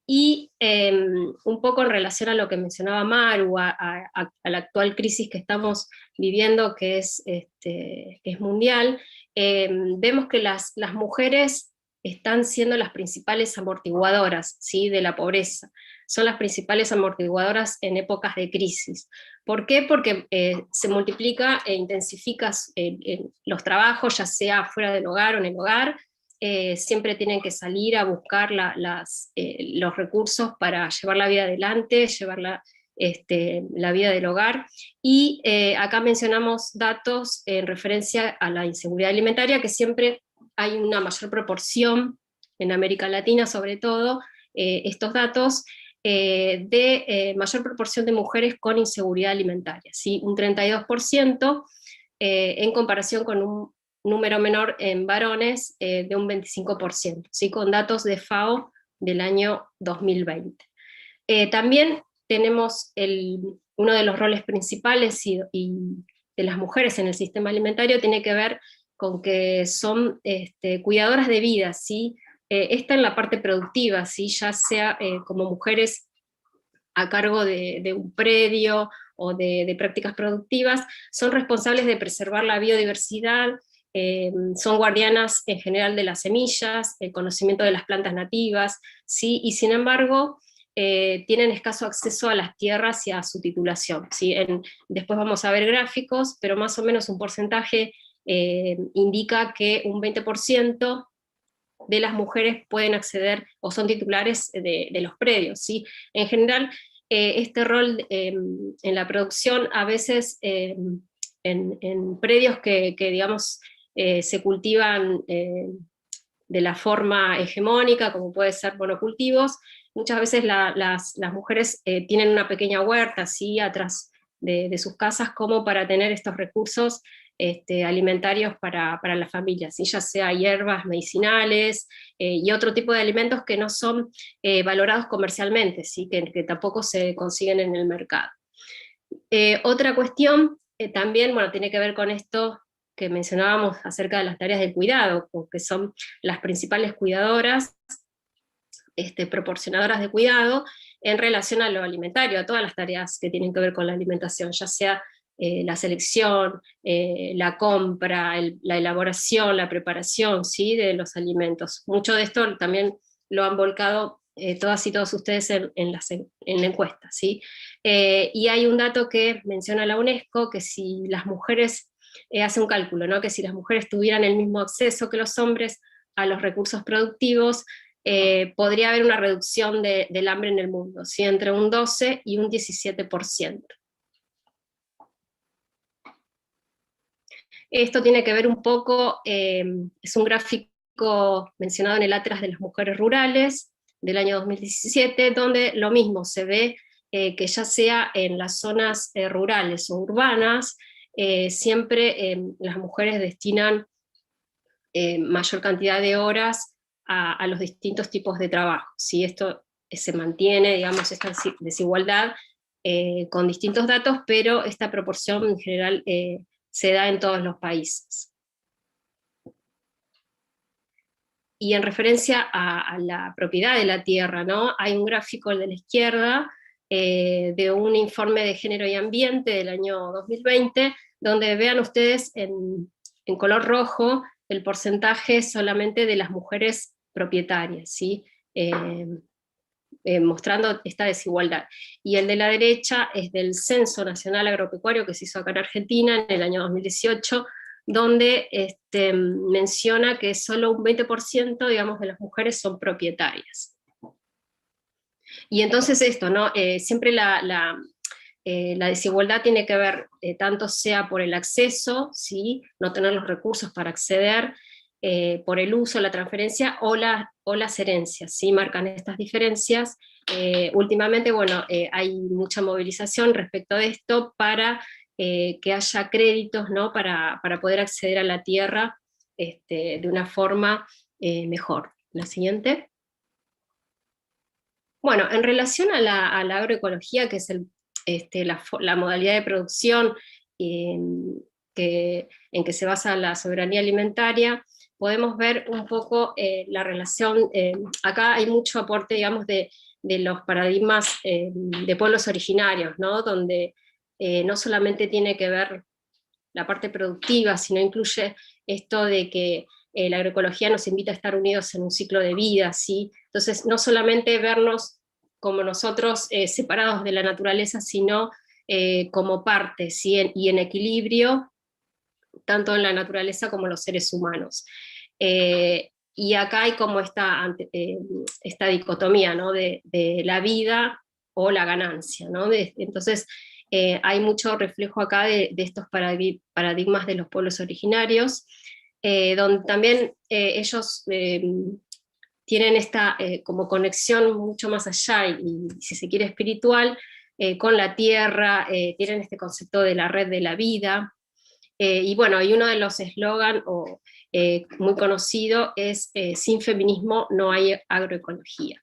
Y un poco en relación a lo que mencionaba Maru, a la actual crisis que estamos viviendo, que es mundial, vemos que las mujeres están siendo las principales amortiguadoras, ¿sí? De la pobreza. Son las principales amortiguadoras en épocas de crisis. ¿Por qué? Porque se multiplica e intensifica los trabajos, ya sea fuera del hogar o en el hogar. Siempre tienen que salir a buscar los recursos para llevar la vida adelante, llevar la vida del hogar. Y acá mencionamos datos en referencia a la inseguridad alimentaria, que siempre hay una mayor proporción, en América Latina sobre todo, estos datos de mayor proporción de mujeres con inseguridad alimentaria, ¿sí? Un 32% en comparación con un número menor en varones de un 25%, ¿sí? Con datos de FAO del año 2020. También tenemos uno de los roles principales de las mujeres en el sistema alimentario tiene que ver con que son cuidadoras de vida, ¿sí? Esta en la parte productiva, ¿sí? Ya sea como mujeres a cargo de un predio o de prácticas productivas, son responsables de preservar la biodiversidad, son guardianas en general de las semillas, el conocimiento de las plantas nativas, ¿sí? Y sin embargo tienen escaso acceso a las tierras y a su titulación, ¿sí? Después vamos a ver gráficos, pero más o menos un porcentaje indica que un 20% de las mujeres pueden acceder o son titulares de los predios, ¿sí? En general, este rol en la producción a veces en predios que digamos, se cultivan de la forma hegemónica, como puede ser monocultivos, muchas veces las mujeres tienen una pequeña huerta, ¿sí? Atrás de sus casas, como para tener estos recursos alimentarios para las familias, ¿sí? Ya sea hierbas medicinales y otro tipo de alimentos que no son valorados comercialmente, ¿sí? Que tampoco se consiguen en el mercado. Otra cuestión también, bueno, tiene que ver con esto que mencionábamos acerca de las tareas de cuidado, que son las principales cuidadoras, proporcionadoras de cuidado en relación a lo alimentario, a todas las tareas que tienen que ver con la alimentación, ya sea la selección, la compra, la elaboración, la preparación, ¿sí? De los alimentos. Mucho de esto también lo han volcado todas y todos ustedes en la encuesta, ¿sí? Y hay un dato que menciona la UNESCO, que si las mujeres, hace un cálculo, ¿no? Que si las mujeres tuvieran el mismo acceso que los hombres a los recursos productivos, podría haber una reducción del hambre en el mundo, ¿sí? Entre un 12 y un 17%. Esto tiene que ver un poco, es un gráfico mencionado en el Atlas de las Mujeres Rurales del año 2017, donde lo mismo se ve que ya sea en las zonas rurales o urbanas, siempre las mujeres destinan mayor cantidad de horas a los distintos tipos de trabajo. ¿Sí? Esto se mantiene, digamos, esta desigualdad con distintos datos, pero esta proporción en general se da en todos los países. Y en referencia a la propiedad de la tierra, ¿no? Hay un gráfico, el de la izquierda, de un informe de género y ambiente del año 2020, donde vean ustedes en color rojo el porcentaje solamente de las mujeres propietarias, ¿sí? Mostrando esta desigualdad. Y el de la derecha es del Censo Nacional Agropecuario que se hizo acá en Argentina en el año 2018, donde menciona que solo un 20%, digamos, de las mujeres son propietarias. Y entonces esto, ¿no? Siempre la desigualdad tiene que ver, tanto sea por el acceso, ¿sí? No tener los recursos para acceder, por el uso, la transferencia o las herencias, ¿sí? Marcan estas diferencias. Últimamente, bueno, hay mucha movilización respecto de esto para que haya créditos, ¿no? Para poder acceder a la tierra de una forma mejor. La siguiente. Bueno, en relación a la agroecología, que es la modalidad de producción en que se basa la soberanía alimentaria, podemos ver un poco la relación, acá hay mucho aporte, digamos, de los paradigmas de pueblos originarios, ¿no? Donde no solamente tiene que ver la parte productiva, sino incluye esto de que la agroecología nos invita a estar unidos en un ciclo de vida, ¿sí? Entonces, no solamente vernos como nosotros separados de la naturaleza, sino como parte, ¿sí? Y en equilibrio, tanto en la naturaleza como en los seres humanos. Y acá hay como esta dicotomía, ¿no? de la vida o la ganancia, ¿no? Entonces, hay mucho reflejo acá de estos paradigmas de los pueblos originarios, donde también ellos tienen esta como conexión mucho más allá, y si se quiere espiritual, con la tierra, tienen este concepto de la red de la vida, y bueno, y uno de los eslogan muy conocido es sin feminismo no hay agroecología.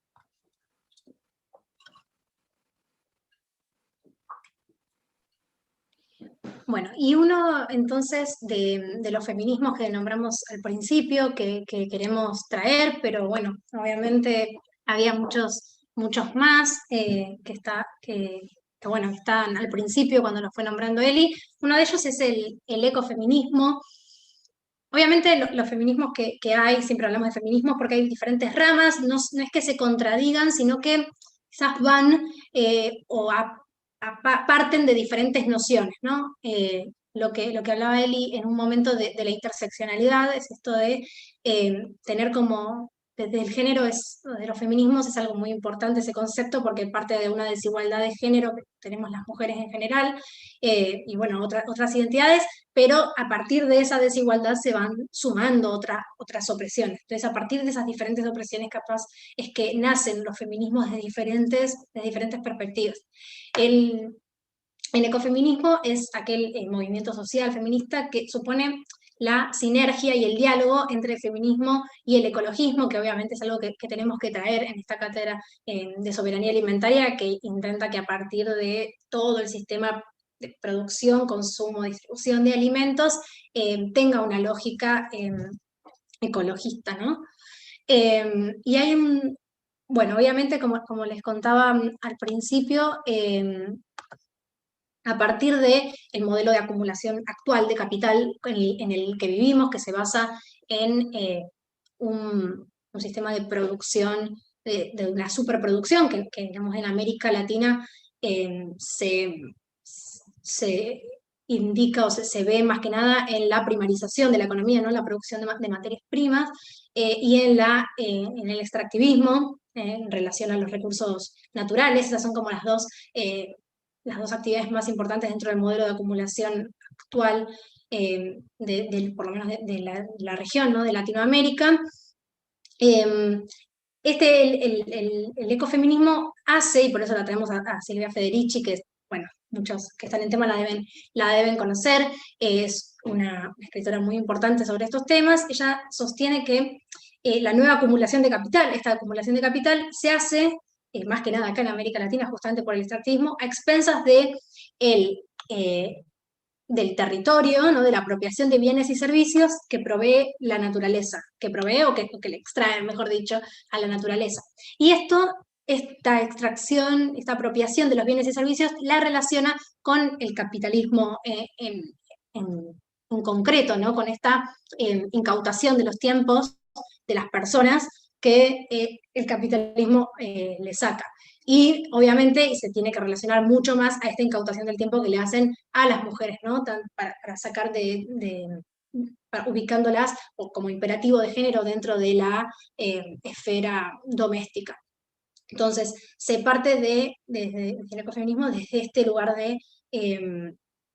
Bueno, y uno entonces de los feminismos que nombramos al principio, que queremos traer, pero bueno, obviamente había muchos más bueno, están al principio cuando nos fue nombrando Eli. Uno de ellos es el ecofeminismo, obviamente los feminismos que hay, siempre hablamos de feminismos porque hay diferentes ramas, no es que se contradigan, sino que quizás van parten de diferentes nociones, ¿no? Lo que hablaba Eli en un momento de la interseccionalidad es esto de tener como, desde el género, de los feminismos es algo muy importante ese concepto porque parte de una desigualdad de género que tenemos las mujeres en general, y bueno, otras identidades, pero a partir de esa desigualdad se van sumando otras opresiones. Entonces, a partir de esas diferentes opresiones, capaz es que nacen los feminismos de diferentes perspectivas. El ecofeminismo es aquel movimiento social feminista que supone la sinergia y el diálogo entre el feminismo y el ecologismo, que obviamente es algo que tenemos que traer en esta cátedra de soberanía alimentaria, que intenta que a partir de todo el sistema de producción, consumo, distribución de alimentos, tenga una lógica ecologista, ¿no? Y hay bueno, obviamente, como les contaba al principio, a partir del modelo de acumulación actual de capital en el que vivimos, que se basa en un sistema de producción, de una superproducción, que digamos en América Latina se indica o se ve más que nada en la primarización de la economía, ¿no? La producción de materias primas, y en el extractivismo en relación a los recursos naturales. Esas son como las dos actividades más importantes dentro del modelo de acumulación actual, por lo menos de la región, ¿no? De Latinoamérica. El ecofeminismo hace, y por eso la tenemos a Silvia Federici, que, bueno, muchos que están en tema la deben conocer, es una escritora muy importante sobre estos temas. Ella sostiene que la nueva acumulación de capital, esta acumulación de capital se hace, más que nada acá en América Latina, justamente por el extractivismo, a expensas del territorio, ¿no? De la apropiación de bienes y servicios que provee la naturaleza, que provee o que le extrae, mejor dicho, a la naturaleza. Y esta extracción, esta apropiación de los bienes y servicios la relaciona con el capitalismo en concreto, ¿no? Con esta incautación de los tiempos de las personas que el capitalismo le saca. Y obviamente se tiene que relacionar mucho más a esta incautación del tiempo que le hacen a las mujeres, ¿no? Para sacar ubicándolas como imperativo de género dentro de la esfera doméstica. Entonces, se parte desde el ecofeminismo desde este lugar de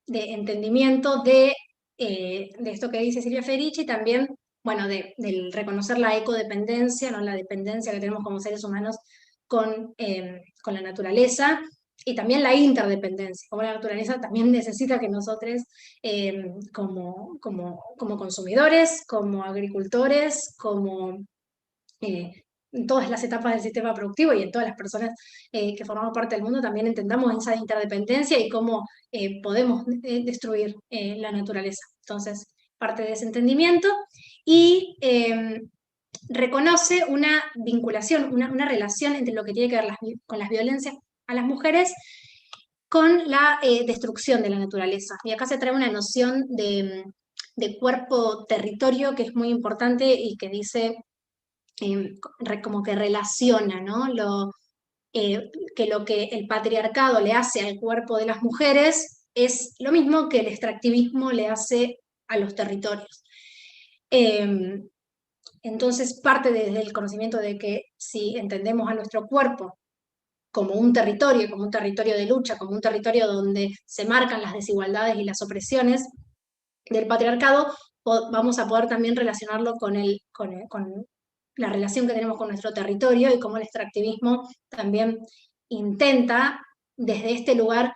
entendimiento de esto que dice Silvia Federici, también, bueno, del reconocer la ecodependencia, ¿no? La dependencia que tenemos como seres humanos con la naturaleza, y también la interdependencia, como la naturaleza también necesita que nosotros, como consumidores, como agricultores, como en todas las etapas del sistema productivo y en todas las personas que formamos parte del mundo, también entendamos esa interdependencia y cómo podemos destruir la naturaleza. Entonces, parte de ese entendimiento, y reconoce una vinculación, una relación entre lo que tiene que ver con las violencias a las mujeres con la destrucción de la naturaleza. Y acá se trae una noción de cuerpo-territorio que es muy importante y que dice, como que relaciona, ¿no? Que lo que el patriarcado le hace al cuerpo de las mujeres es lo mismo que el extractivismo le hace a los territorios. Entonces parte desde el conocimiento de que si entendemos a nuestro cuerpo como un territorio de lucha, como un territorio donde se marcan las desigualdades y las opresiones del patriarcado, vamos a poder también relacionarlo con la relación que tenemos con nuestro territorio, y cómo el extractivismo también intenta desde este lugar,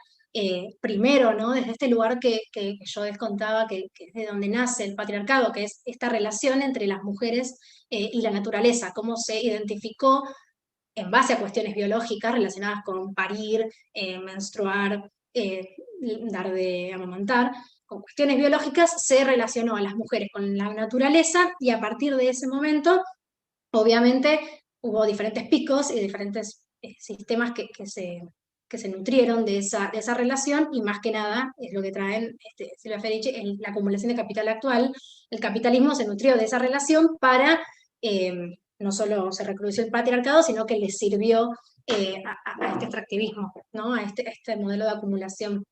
primero, ¿no? Desde este lugar que yo les contaba, que es de donde nace el patriarcado, que es esta relación entre las mujeres y la naturaleza, cómo se identificó en base a cuestiones biológicas relacionadas con parir, menstruar, dar de amamantar. Con cuestiones biológicas se relacionó a las mujeres con la naturaleza, y a partir de ese momento, obviamente, hubo diferentes picos y diferentes sistemas que se que se nutrieron de esa relación, y más que nada, es lo que traen Silvia Federici, la acumulación de capital actual. El capitalismo se nutrió de esa relación para, no solo se reprodució el patriarcado, sino que le sirvió a este extractivismo, ¿no? a este modelo de acumulación.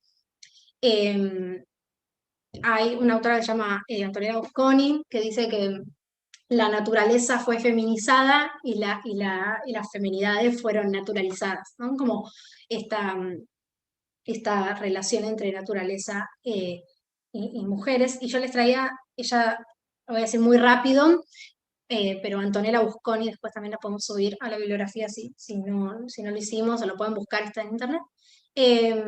Hay una autora que se llama Antonella Busconi, que dice que la naturaleza fue feminizada y las feminidades fueron naturalizadas, ¿no? Como esta relación entre naturaleza y mujeres. Y yo les traía, ella, lo voy a decir muy rápido, pero Antonella Busconi, después también la podemos subir a la bibliografía si no lo hicimos, o lo pueden buscar, está en internet, que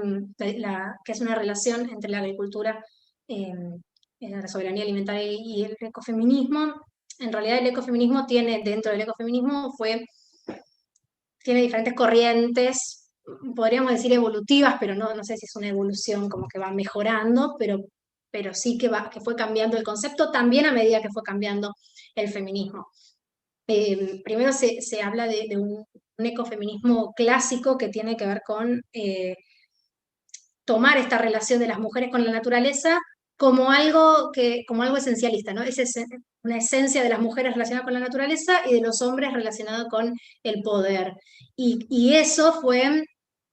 es una relación entre la agricultura, la soberanía alimentaria y el ecofeminismo. En realidad el ecofeminismo dentro del ecofeminismo tiene diferentes corrientes, podríamos decir evolutivas, pero no sé si es una evolución como que va mejorando, pero sí que fue cambiando el concepto también a medida que fue cambiando el feminismo. Primero se habla de un ecofeminismo clásico que tiene que ver con tomar esta relación de las mujeres con la naturaleza como algo esencialista, ¿no? Es una esencia de las mujeres relacionada con la naturaleza y de los hombres relacionado con el poder. Y eso fue,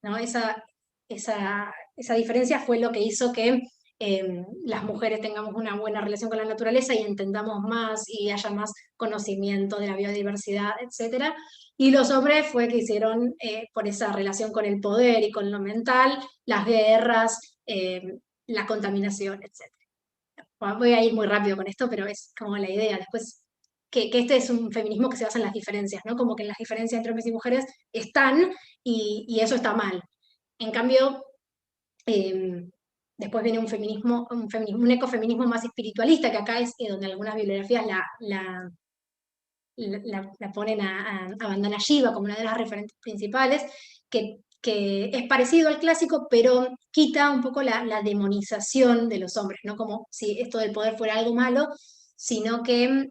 ¿no? Esa diferencia fue lo que hizo que las mujeres tengamos una buena relación con la naturaleza y entendamos más y haya más conocimiento de la biodiversidad, etc. Y los hombres fue que hicieron, por esa relación con el poder y con lo mental, las guerras, la contaminación, etc. Bueno, voy a ir muy rápido con esto, pero es como la idea. Después, que este es un feminismo que se basa en las diferencias, ¿no? Como que las diferencias entre hombres y mujeres están, y eso está mal. En cambio, después viene un ecofeminismo más espiritualista, que acá es donde algunas bibliografías la ponen a Vandana Shiva como una de las referentes principales, que es parecido al clásico, pero quita un poco la demonización de los hombres, no como si esto del poder fuera algo malo, sino que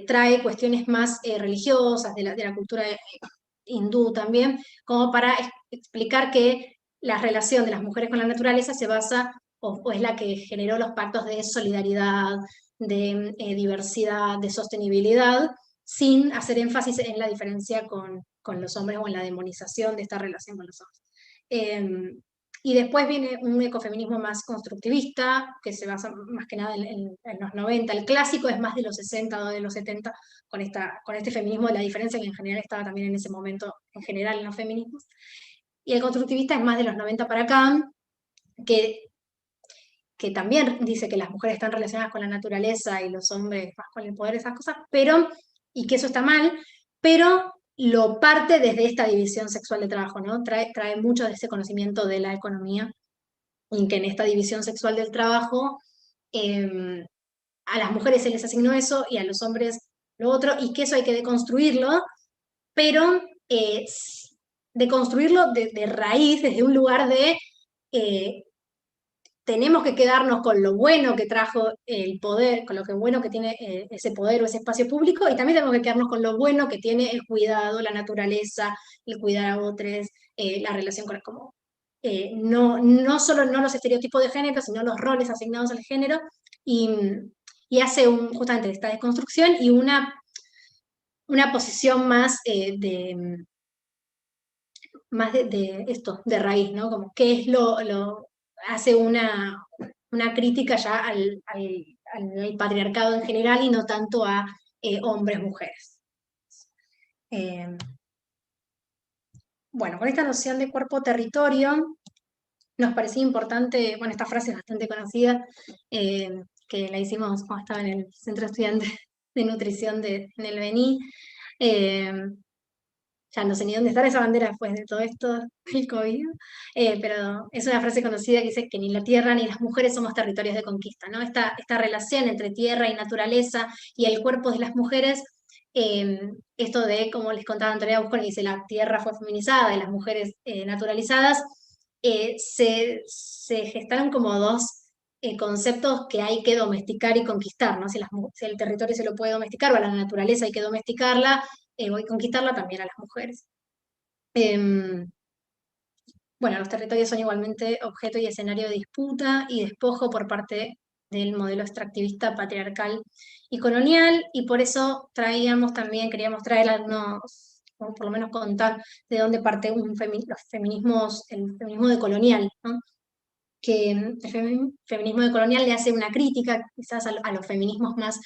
trae cuestiones más religiosas de la cultura hindú también, como para explicar que la relación de las mujeres con la naturaleza se basa, o es la que generó los pactos de solidaridad, de diversidad, de sostenibilidad, sin hacer énfasis en la diferencia con los hombres o en la demonización de esta relación con los hombres. Y después viene un ecofeminismo más constructivista, que se basa más que nada en los 90. El clásico es más de los 60 o de los 70, con este feminismo de la diferencia, que en general estaba también en ese momento, en general en los feminismos. Y el constructivista es más de los 90 para acá, que también dice que las mujeres están relacionadas con la naturaleza y los hombres más con el poder, esas cosas, y que eso está mal, pero lo parte desde esta división sexual de trabajo, ¿no? Trae mucho de ese conocimiento de la economía, y que en esta división sexual del trabajo a las mujeres se les asignó eso y a los hombres lo otro, y que eso hay que deconstruirlo, pero deconstruirlo de raíz, desde un lugar de tenemos que quedarnos con lo bueno que trajo el poder, con lo bueno que tiene ese poder o ese espacio público, y también tenemos que quedarnos con lo bueno que tiene el cuidado, la naturaleza, el cuidar a otros, la relación con como no solo no los estereotipos de género, sino los roles asignados al género, y hace justamente esta desconstrucción y una posición más de esto, de raíz, ¿no? Como qué es hace una crítica ya al patriarcado en general y no tanto a hombres, mujeres. Bueno, con esta noción de cuerpo-territorio, nos parecía importante, bueno, esta frase es bastante conocida, que la hicimos cuando estaba en el Centro Estudiante de Nutrición en el Beni. Ya no sé ni dónde está esa bandera después de todo esto, el COVID, pero es una frase conocida que dice que ni la tierra ni las mujeres somos territorios de conquista, ¿no? Esta relación entre tierra y naturaleza y el cuerpo de las mujeres, esto de, como les contaba Antonella Busconi, dice la tierra fue feminizada y las mujeres naturalizadas, se gestaron como dos conceptos que hay que domesticar y conquistar, ¿no? Si el territorio se lo puede domesticar, o a la naturaleza hay que domesticarla, voy a conquistarla también a las mujeres. Bueno, los territorios son igualmente objeto y escenario de disputa y despojo por parte del modelo extractivista, patriarcal y colonial, y por eso queríamos traer algunos, o por lo menos contar de dónde parte los feminismos, el feminismo decolonial, ¿no? Que el feminismo decolonial le hace una crítica quizás a los feminismos más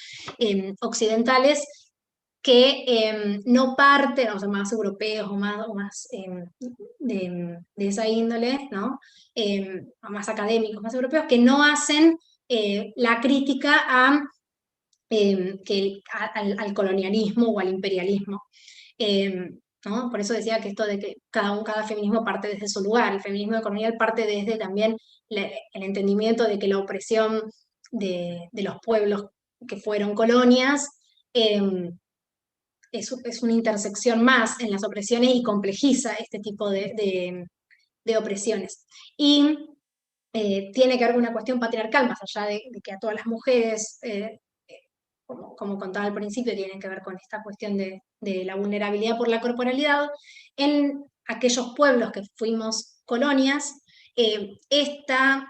occidentales, que no parten, o sea, más europeos o más de esa índole, ¿no? O más académicos, más europeos, que no hacen la crítica al colonialismo o al imperialismo. ¿No? Por eso decía que esto de que cada feminismo parte desde su lugar. El feminismo colonial parte desde también el entendimiento de que la opresión de los pueblos que fueron colonias es una intersección más en las opresiones y complejiza este tipo de opresiones. Y tiene que ver con una cuestión patriarcal, más allá de que a todas las mujeres, como contaba al principio, tienen que ver con esta cuestión de la vulnerabilidad por la corporalidad. En aquellos pueblos que fuimos colonias, esta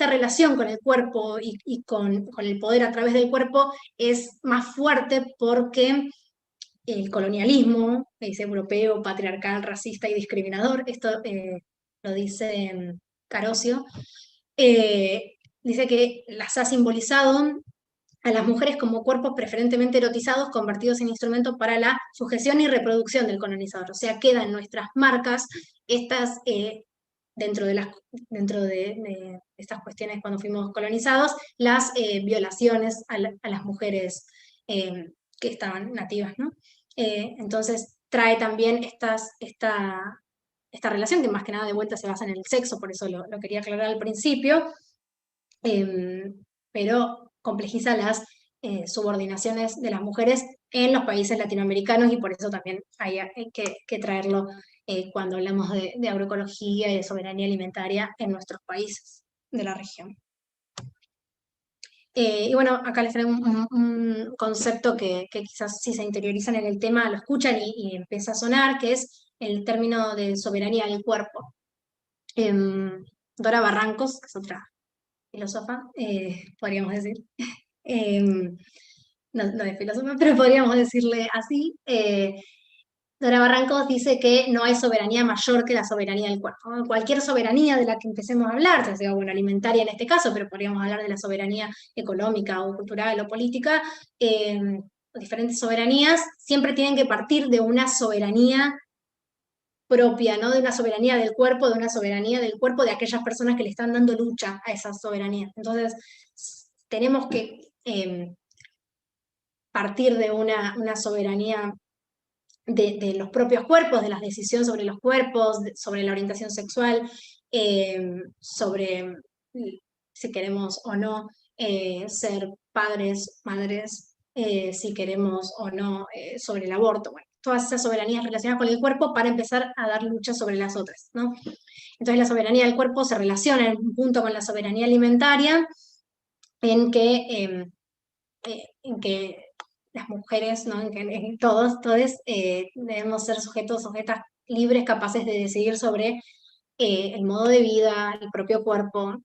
relación con el cuerpo y con el poder a través del cuerpo es más fuerte porque el colonialismo, es europeo, patriarcal, racista y discriminador, esto lo dice Carosio, dice que las ha simbolizado a las mujeres como cuerpos preferentemente erotizados convertidos en instrumentos para la sujeción y reproducción del colonizador. O sea, quedan nuestras marcas, estas, dentro de estas cuestiones cuando fuimos colonizados, las violaciones a las mujeres que estaban nativas, ¿no? Entonces trae también esta relación, que más que nada de vuelta se basa en el sexo, por eso lo quería aclarar al principio, pero complejiza las subordinaciones de las mujeres en los países latinoamericanos, y por eso también hay que traerlo cuando hablamos de agroecología y de soberanía alimentaria en nuestros países de la región. Y bueno, acá les traigo un concepto que quizás si se interiorizan en el tema lo escuchan y empieza a sonar, que es el término de soberanía del cuerpo. Dora Barrancos, que es otra filósofa, podríamos decir, no es filósofa, pero podríamos decirle así. Dora Barrancos dice que no hay soberanía mayor que la soberanía del cuerpo. Cualquier soberanía de la que empecemos a hablar, ya sea bueno, alimentaria en este caso, pero podríamos hablar de la soberanía económica o cultural o política, diferentes soberanías siempre tienen que partir de una soberanía propia, ¿no? De una soberanía del cuerpo, de aquellas personas que le están dando lucha a esa soberanía. Entonces, tenemos que partir de una soberanía de los propios cuerpos, de las decisiones sobre los cuerpos, sobre la orientación sexual, sobre si queremos o no ser padres, madres, si queremos o no sobre el aborto. Bueno, todas esas soberanías relacionadas con el cuerpo para empezar a dar lucha sobre las otras, ¿no? Entonces la soberanía del cuerpo se relaciona en un punto con la soberanía alimentaria, en que las mujeres, ¿no? En que todos debemos ser sujetas libres, capaces de decidir sobre el modo de vida, el propio cuerpo,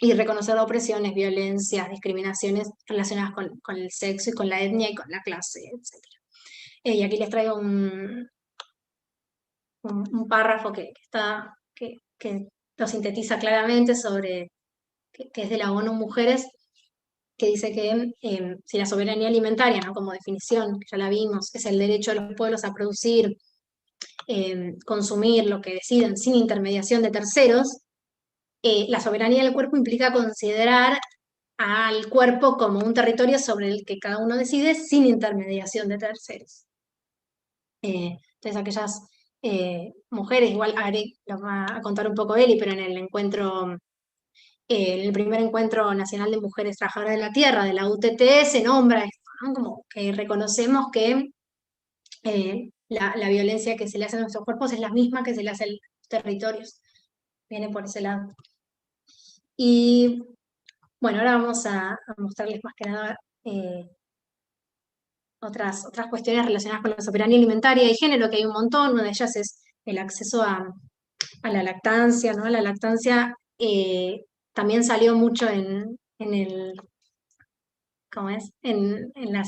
y reconocer opresiones, violencias, discriminaciones relacionadas con el sexo y con la etnia y con la clase, etc. Y aquí les traigo un párrafo que lo sintetiza claramente que es de la ONU Mujeres, que dice que si la soberanía alimentaria, ¿no? Como definición, que ya la vimos, es el derecho de los pueblos a producir, consumir lo que deciden sin intermediación de terceros, la soberanía del cuerpo implica considerar al cuerpo como un territorio sobre el que cada uno decide sin intermediación de terceros. Entonces aquellas mujeres, igual lo va a contar un poco Eli, pero en el primer encuentro nacional de mujeres trabajadoras de la tierra, de la UTT, se nombra esto, ¿no? Como que reconocemos que la violencia que se le hace a nuestros cuerpos es la misma que se le hace a los territorios. Viene por ese lado. Y bueno, ahora vamos a mostrarles más que nada otras cuestiones relacionadas con la soberanía alimentaria y género, que hay un montón. Una de ellas es el acceso a la lactancia, ¿no? La lactancia también salió mucho en el, ¿cómo es? En la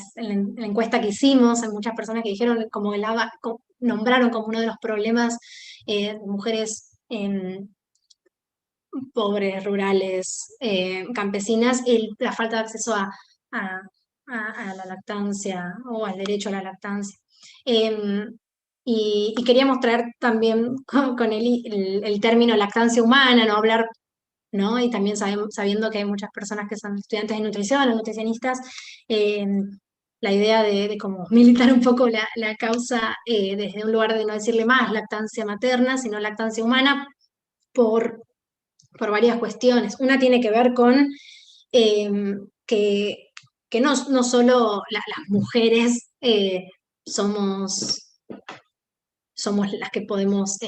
encuesta que hicimos, hay muchas personas que dijeron, como nombraron como uno de los problemas de mujeres pobres, rurales, campesinas, la falta de acceso a- a la lactancia o al derecho a la lactancia. Y queríamos traer también con el término lactancia humana, no hablar, ¿no? Y también sabiendo que hay muchas personas que son estudiantes de nutrición o nutricionistas, eh, la idea de como militar un poco la causa desde un lugar de no decirle más lactancia materna, sino lactancia humana, por varias cuestiones. Una tiene que ver con que, no solo las mujeres somos las que podemos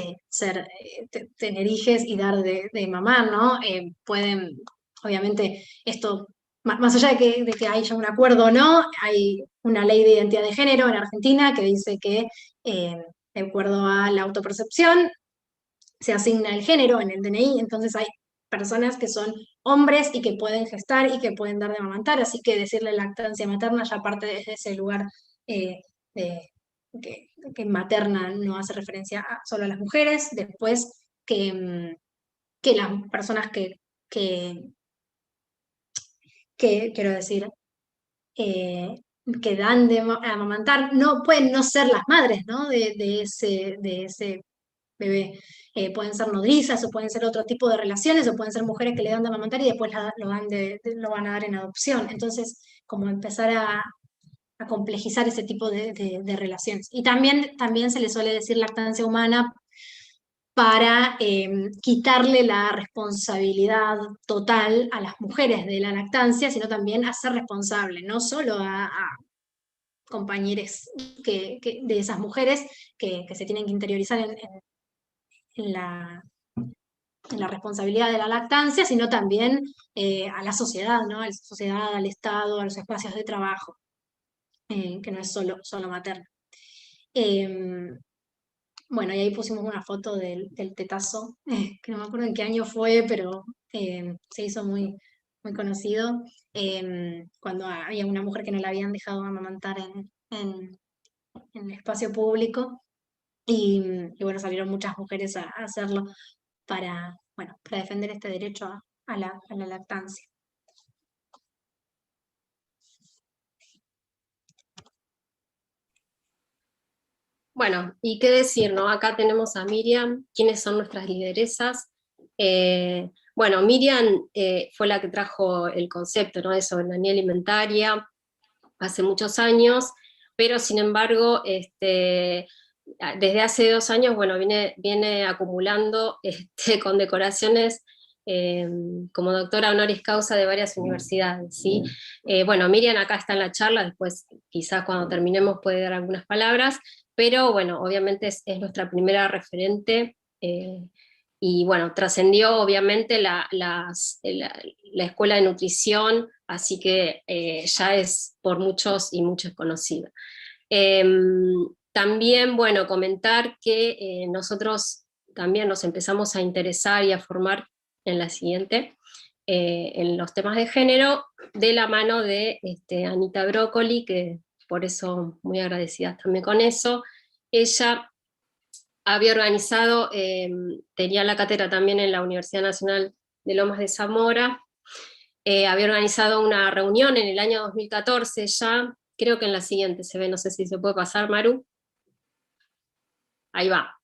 tener hijes y dar de mamar, ¿no? Pueden, obviamente, esto, más allá de que haya un acuerdo o no, hay una ley de identidad de género en Argentina que dice que, de acuerdo a la autopercepción, se asigna el género en el DNI, entonces hay personas que son hombres y que pueden gestar y que pueden dar de amamantar, así que decirle lactancia materna ya parte desde ese lugar de, que materna no hace referencia solo a las mujeres, después que las personas quiero decir, eh, que dan de amamantar, no pueden no ser las madres, ¿no? de ese bebé. Pueden ser nodrizas o pueden ser otro tipo de relaciones o pueden ser mujeres que le dan de amamantar y después lo van a dar en adopción. Entonces, como empezar a complejizar ese tipo de relaciones. Y también se le suele decir lactancia humana para quitarle la responsabilidad total a las mujeres de la lactancia, sino también a ser responsable, no solo a compañeros de esas mujeres que se tienen que interiorizar en la responsabilidad de la lactancia, sino también a la sociedad, ¿no? A la sociedad, al Estado, a los espacios de trabajo, que no es solo materno. Bueno, y ahí pusimos una foto del tetazo, que no me acuerdo en qué año fue, pero se hizo muy, muy conocido, cuando había una mujer que no la habían dejado amamantar en el espacio público, y bueno, salieron muchas mujeres a hacerlo para defender este derecho a la lactancia. Bueno, y qué decir, ¿no? Acá tenemos a Miriam, ¿quiénes son nuestras lideresas? Bueno, Miriam fue la que trajo el concepto, ¿no? De soberanía alimentaria hace muchos años, pero sin embargo, desde hace 2 años, bueno, viene acumulando condecoraciones como doctora honoris causa de varias universidades, ¿sí? Bueno, Miriam acá está en la charla, después quizás cuando terminemos puede dar algunas palabras, pero bueno, obviamente es nuestra primera referente, y bueno, trascendió obviamente la escuela de nutrición, así que ya es por muchos y muchos conocida. También, bueno, comentar que nosotros también nos empezamos a interesar y a formar en la siguiente, en los temas de género, de la mano de Anita Brócoli, que por eso muy agradecida también con eso. Ella había organizado, tenía la cátedra también en la Universidad Nacional de Lomas de Zamora, había organizado una reunión en el año 2014 ya, creo que en la siguiente se ve, no sé si se puede pasar, Maru. Ahí va.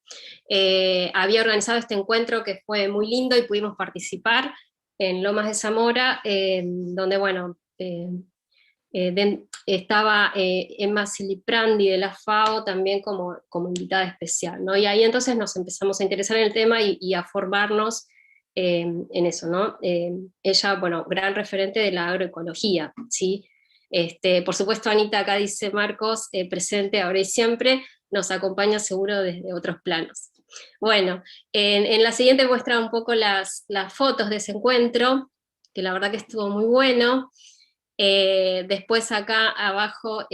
Había organizado este encuentro que fue muy lindo y pudimos participar en Lomas de Zamora, donde, bueno, estaba Emma Siliprandi de la FAO también como invitada especial, ¿no? Y ahí entonces nos empezamos a interesar en el tema y a formarnos en eso, ¿no? Ella, bueno, gran referente de la agroecología, ¿sí? Por supuesto, Anita, acá dice Marcos, presente ahora y siempre, nos acompaña seguro desde otros planos. Bueno, en la siguiente muestra un poco las fotos de ese encuentro, que la verdad que estuvo muy bueno. Después acá abajo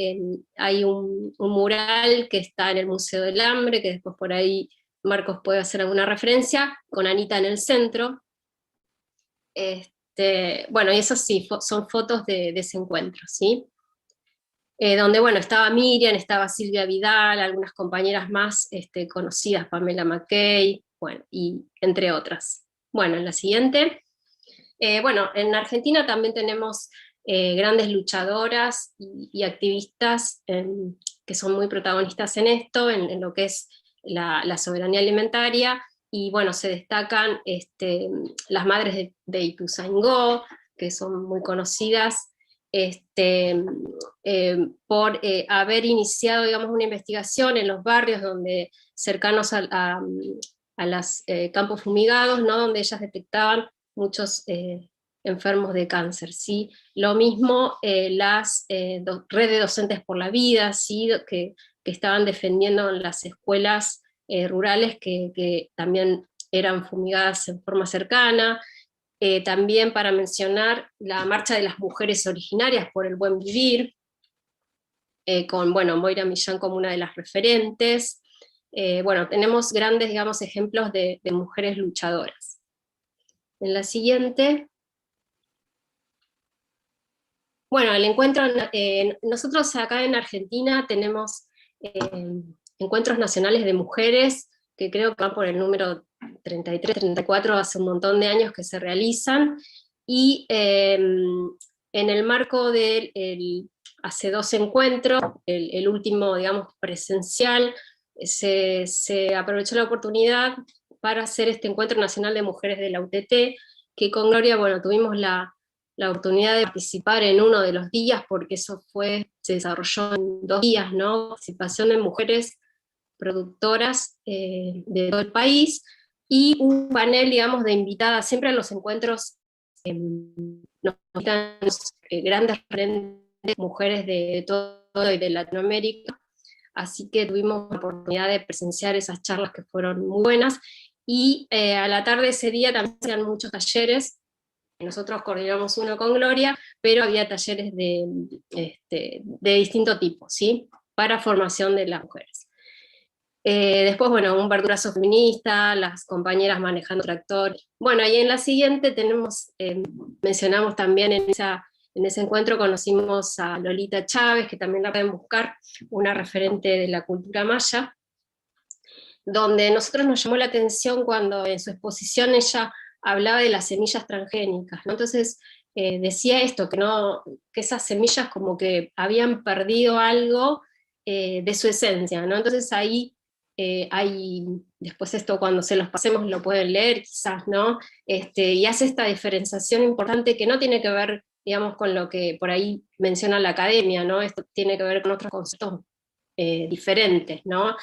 hay un mural que está en el Museo del Hambre, que después por ahí Marcos puede hacer alguna referencia, con Anita en el centro. Bueno, y eso sí, son fotos de ese encuentro, ¿sí? Donde, bueno, estaba Miriam, estaba Silvia Vidal, algunas compañeras más conocidas, Pamela McKay, bueno, y entre otras. Bueno, en la siguiente. Bueno, en Argentina también tenemos grandes luchadoras y activistas que son muy protagonistas en esto, en lo que es la soberanía alimentaria, y bueno, se destacan las madres de Ituzaingó, que son muy conocidas, por haber iniciado, digamos, una investigación en los barrios cercanos a los campos fumigados, ¿no? Donde ellas detectaban muchos enfermos de cáncer, ¿sí? Lo mismo las redes docentes por la vida, ¿sí? que estaban defendiendo en las escuelas rurales que también eran fumigadas en forma cercana. También para mencionar la marcha de las mujeres originarias por el buen vivir, con bueno, Moira Millán como una de las referentes. Bueno, tenemos grandes, digamos, ejemplos de mujeres luchadoras. En la siguiente. Bueno, el encuentro, nosotros acá en Argentina tenemos encuentros nacionales de mujeres, que creo que van por el número 33, 34, hace un montón de años que se realizan, y en el marco hace 2 encuentros, el último, digamos, presencial, se aprovechó la oportunidad para hacer este encuentro nacional de mujeres de la UTT, que con Gloria, bueno, tuvimos la oportunidad de participar en uno de los días, porque eso se desarrolló en 2 días, ¿no? Participación de mujeres productoras de todo el país, y un panel, digamos, de invitadas. Siempre a los encuentros nos invitan grandes referentes, mujeres de todo y de Latinoamérica, así que tuvimos la oportunidad de presenciar esas charlas que fueron muy buenas, y a la tarde de ese día también se hacían muchos talleres. Nosotros coordinamos uno con Gloria, pero había talleres de distinto tipo, ¿sí? Para formación de las mujeres. Después, bueno, un verdurazo feminista, las compañeras manejando tractor. Bueno, y en la siguiente mencionamos también en ese encuentro, conocimos a Lolita Chávez, que también la pueden buscar, una referente de la cultura maya, donde nosotros nos llamó la atención cuando en su exposición ella hablaba de las semillas transgénicas, ¿no? Entonces decía esto, que esas semillas como que habían perdido algo de su esencia, ¿no? Entonces ahí después esto cuando se los pasemos lo pueden leer quizás, ¿no? Y hace esta diferenciación importante que no tiene que ver, digamos, con lo que por ahí menciona la academia, ¿no? Esto tiene que ver con otros conceptos diferentes, ¿no?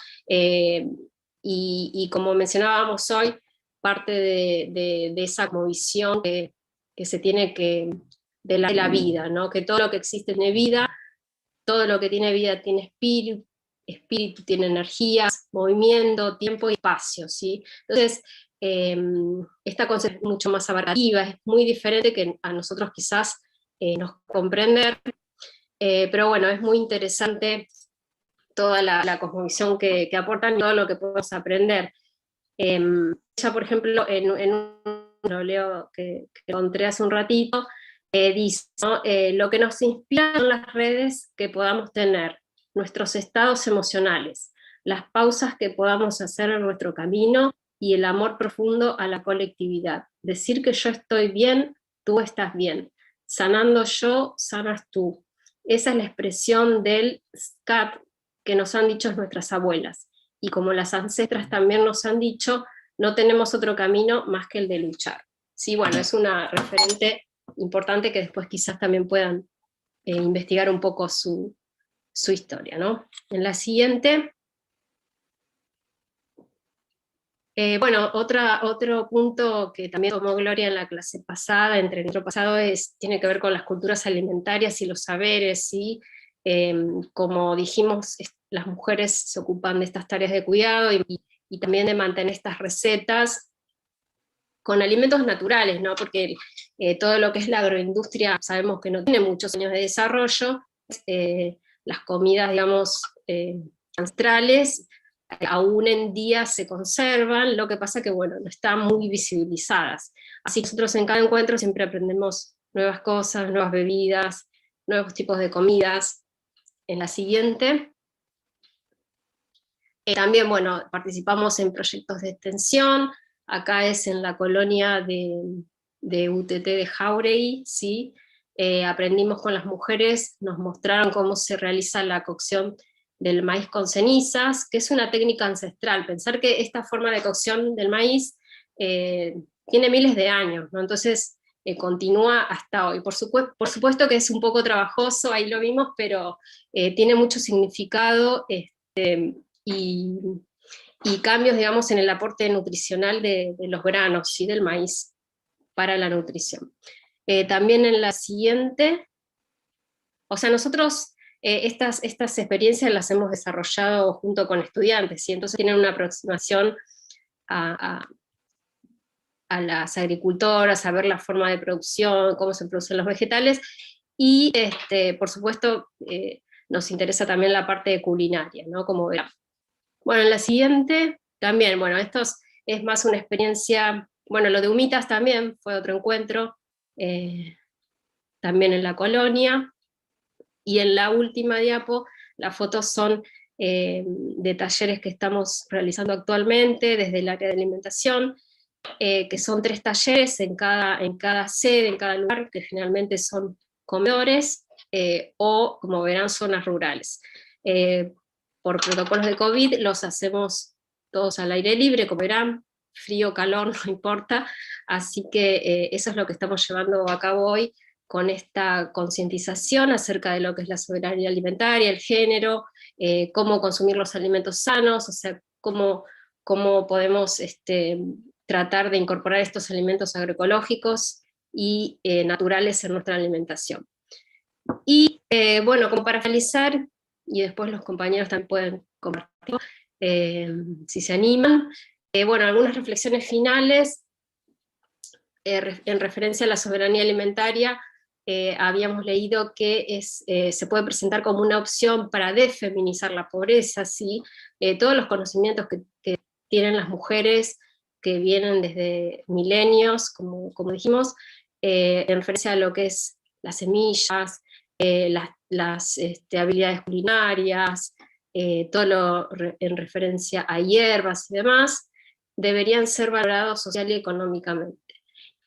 Y como mencionábamos hoy, parte de esa visión que se tiene de la vida, ¿no? Que todo lo que existe tiene vida, todo lo que tiene vida tiene espíritu tiene energías, movimiento, tiempo y espacio, ¿sí? Entonces, esta concepción es mucho más abarcativa, es muy diferente que a nosotros quizás nos comprender, pero bueno, es muy interesante toda la cosmovisión que aportan y todo lo que podemos aprender. Ella, por ejemplo, en un leo que encontré hace un ratito, dice, ¿no? Lo que nos inspira son las redes que podamos tener, nuestros estados emocionales, las pausas que podamos hacer en nuestro camino y el amor profundo a la colectividad. Decir que yo estoy bien, tú estás bien. Sanando yo, sanas tú. Esa es la expresión del SCAT que nos han dicho nuestras abuelas. Y como las ancestras también nos han dicho, no tenemos otro camino más que el de luchar. Sí, bueno, es una referente importante que después quizás también puedan investigar un poco su historia, ¿no? En la siguiente. Bueno, otro punto que también tomó Gloria en la clase pasada, entre el pasado, tiene que ver con las culturas alimentarias y los saberes, ¿sí? Como dijimos, las mujeres se ocupan de estas tareas de cuidado y también de mantener estas recetas con alimentos naturales, ¿no? Porque todo lo que es la agroindustria sabemos que no tiene muchos años de desarrollo, las comidas, digamos, ancestrales, aún en día se conservan, lo que pasa que, bueno, no están muy visibilizadas. Así que nosotros en cada encuentro siempre aprendemos nuevas cosas, nuevas bebidas, nuevos tipos de comidas. En la siguiente, también, bueno, participamos en proyectos de extensión, acá es en la colonia de UTT de Jauregui, ¿sí? Aprendimos con las mujeres, nos mostraron cómo se realiza la cocción del maíz con cenizas, que es una técnica ancestral. Pensar que esta forma de cocción del maíz tiene miles de años, ¿no? Entonces continúa hasta hoy. Por supuesto que es un poco trabajoso, ahí lo vimos, pero tiene mucho significado y cambios, digamos, en el aporte nutricional de los granos y del maíz para la nutrición. También en la siguiente, o sea, nosotros estas experiencias las hemos desarrollado junto con estudiantes, y entonces tienen una aproximación a las agricultoras, a ver la forma de producción, cómo se producen los vegetales, y por supuesto nos interesa también la parte de culinaria, ¿no? Como verán. Bueno, en la siguiente, también, bueno, esto es más una experiencia, bueno, lo de Humitas también fue otro encuentro, también en la colonia, y en la última diapo, las fotos son de talleres que estamos realizando actualmente desde el área de alimentación, que son 3 talleres en cada sede, en cada lugar, que generalmente son comedores, o, como verán, zonas rurales. Por protocolos de COVID los hacemos todos al aire libre, como verán, frío, calor, no importa, así que eso es lo que estamos llevando a cabo hoy, con esta concientización acerca de lo que es la soberanía alimentaria, el género, cómo consumir los alimentos sanos, o sea, cómo podemos tratar de incorporar estos alimentos agroecológicos y naturales en nuestra alimentación. Y bueno, como para finalizar, y después los compañeros también pueden compartir, si se animan, bueno, algunas reflexiones finales en referencia a la soberanía alimentaria. Habíamos leído que se puede presentar como una opción para desfeminizar la pobreza, ¿sí? Todos los conocimientos que tienen las mujeres, que vienen desde milenios, como dijimos, en referencia a lo que es las semillas, las habilidades culinarias, todo lo en referencia a hierbas y demás, deberían ser valorados social y económicamente.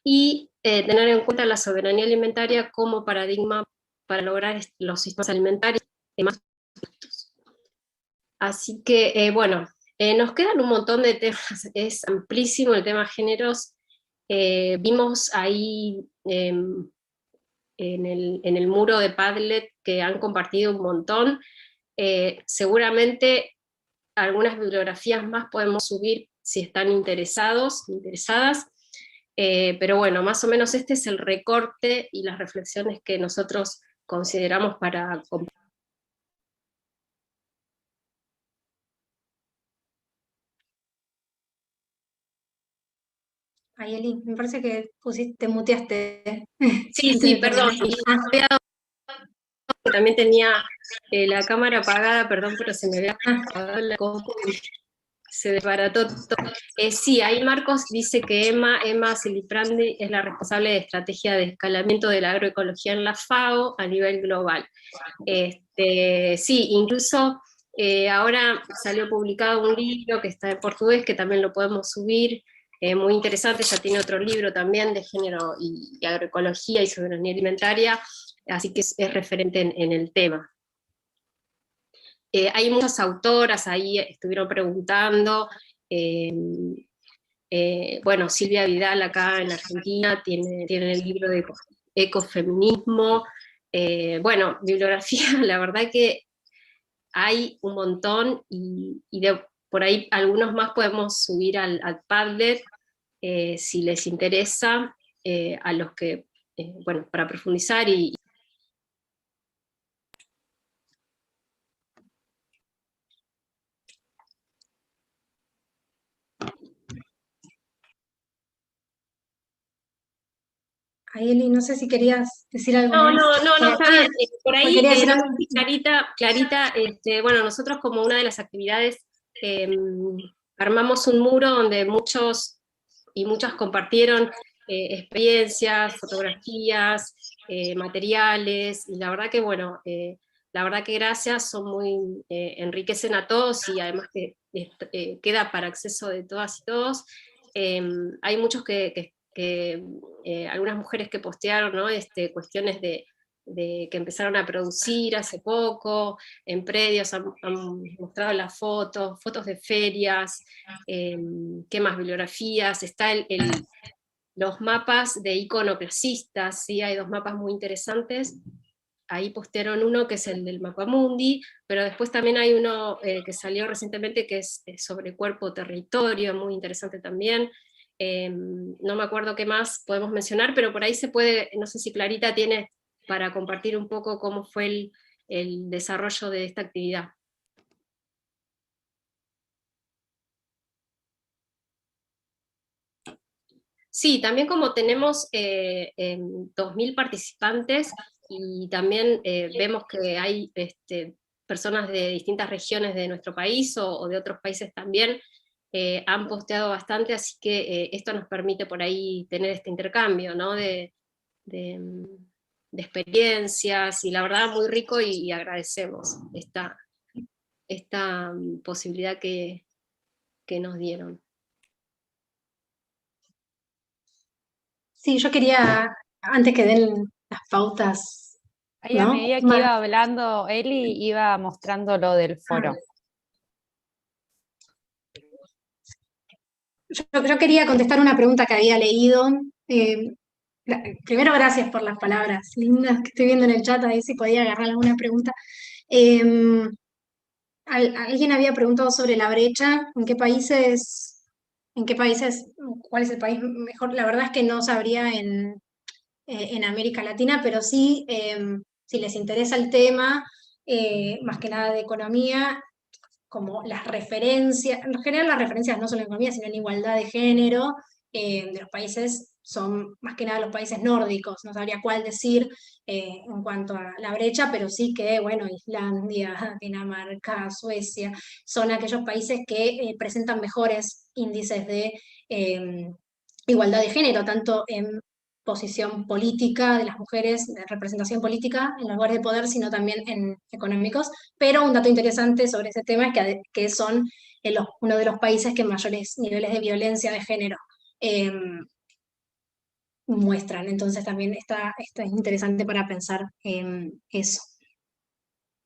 Y tener en cuenta la soberanía alimentaria como paradigma para lograr los sistemas alimentarios más justos. Así que, bueno, nos quedan un montón de temas, es amplísimo el tema géneros. Vimos ahí en el muro de Padlet que han compartido un montón. Seguramente algunas bibliografías más podemos subir si están interesadas, pero bueno, más o menos este es el recorte y las reflexiones que nosotros consideramos para compartir. Ay, Eli, me parece que te muteaste. Sí, perdón. También tenía la cámara apagada, perdón, pero se me había apagado la compu y se desbarató todo. Sí, ahí Marcos dice que Emma Siliprandi es la responsable de estrategia de escalamiento de la agroecología en la FAO a nivel global. Sí, incluso ahora salió publicado un libro que está en portugués, que también lo podemos subir, muy interesante, ya tiene otro libro también de género y agroecología y soberanía alimentaria, así que es referente en el tema. Hay muchas autoras ahí, estuvieron preguntando, bueno, Silvia Vidal acá en Argentina tiene el libro de ecofeminismo, bueno, bibliografía, la verdad que hay un montón, y por ahí algunos más podemos subir al Padlet, si les interesa, a los que, bueno, para profundizar y Ahí, Eli, no sé si querías decir algo No, más. está bien. Por ahí, quería decir no algo. sé si Clarita, bueno, nosotros como una de las actividades armamos un muro donde muchos y muchas compartieron experiencias, fotografías, materiales, y la verdad que, bueno, la verdad que gracias, son muy, enriquecen a todos, y además que queda para acceso de todas y todos. Hay muchos algunas mujeres que postearon, ¿no? Cuestiones de que empezaron a producir hace poco, en predios han mostrado las fotos de ferias, qué más, bibliografías, está los mapas de iconoclasistas, ¿sí? Hay 2 mapas muy interesantes. Ahí postearon uno que es el del Mapamundi, pero después también hay uno que salió recientemente que es sobre cuerpo-territorio, muy interesante también. No me acuerdo qué más podemos mencionar, pero por ahí se puede, no sé si Clarita tiene para compartir un poco cómo fue el desarrollo de esta actividad. Sí, también como tenemos 2.000 participantes, y también vemos que hay personas de distintas regiones de nuestro país o de otros países también, han posteado bastante, así que esto nos permite por ahí tener este intercambio, ¿no? de, de experiencias, y la verdad muy rico, y agradecemos esta posibilidad que nos dieron. Sí, yo quería, antes que den las pautas, Ahí a ¿no? medida que iba hablando Eli, iba mostrando lo del foro. Yo quería contestar una pregunta que había leído. Primero, gracias por las palabras lindas que estoy viendo en el chat, a ver si podía agarrar alguna pregunta. Alguien había preguntado sobre la brecha, en qué países, cuál es el país mejor. La verdad es que no sabría en América Latina, pero sí, si les interesa el tema, más que nada de economía, como las referencias, en general las referencias no solo en economía, sino en igualdad de género, de los países, son más que nada los países nórdicos, no sabría cuál decir en cuanto a la brecha, pero sí que, bueno, Islandia, Dinamarca, Suecia, son aquellos países que presentan mejores índices de igualdad de género, tanto en posición política de las mujeres, de representación política en los lugares de poder, sino también en económicos. Pero un dato interesante sobre ese tema es que son uno de los países que mayores niveles de violencia de género muestran. Entonces también está interesante para pensar eso.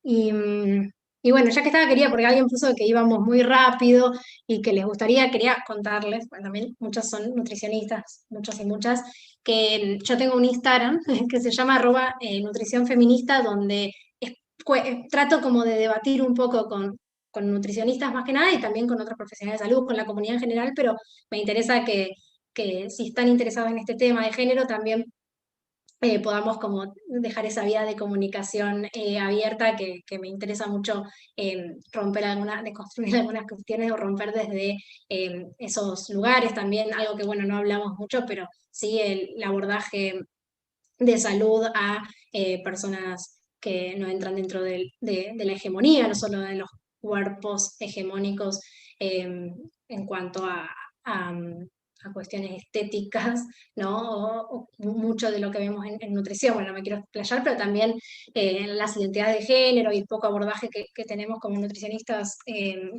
Y bueno, ya que estaba, porque alguien puso que íbamos muy rápido y que les gustaría, quería contarles, bueno, también muchos son nutricionistas, muchos y muchas, que yo tengo un Instagram que se llama @nutrición feminista, donde trato como de debatir un poco con nutricionistas más que nada, y también con otros profesionales de salud, con la comunidad en general, pero me interesa que si están interesados en este tema de género, también podamos como dejar esa vía de comunicación abierta, que me interesa mucho de construir algunas cuestiones o romper desde esos lugares. También algo que, bueno, no hablamos mucho, pero sí el abordaje de salud a personas que no entran dentro de la hegemonía, no solo de los cuerpos hegemónicos en cuanto a cuestiones estéticas, ¿no? O mucho de lo que vemos en nutrición, bueno, no me quiero explayar, pero también en las identidades de género y el poco abordaje que tenemos como nutricionistas,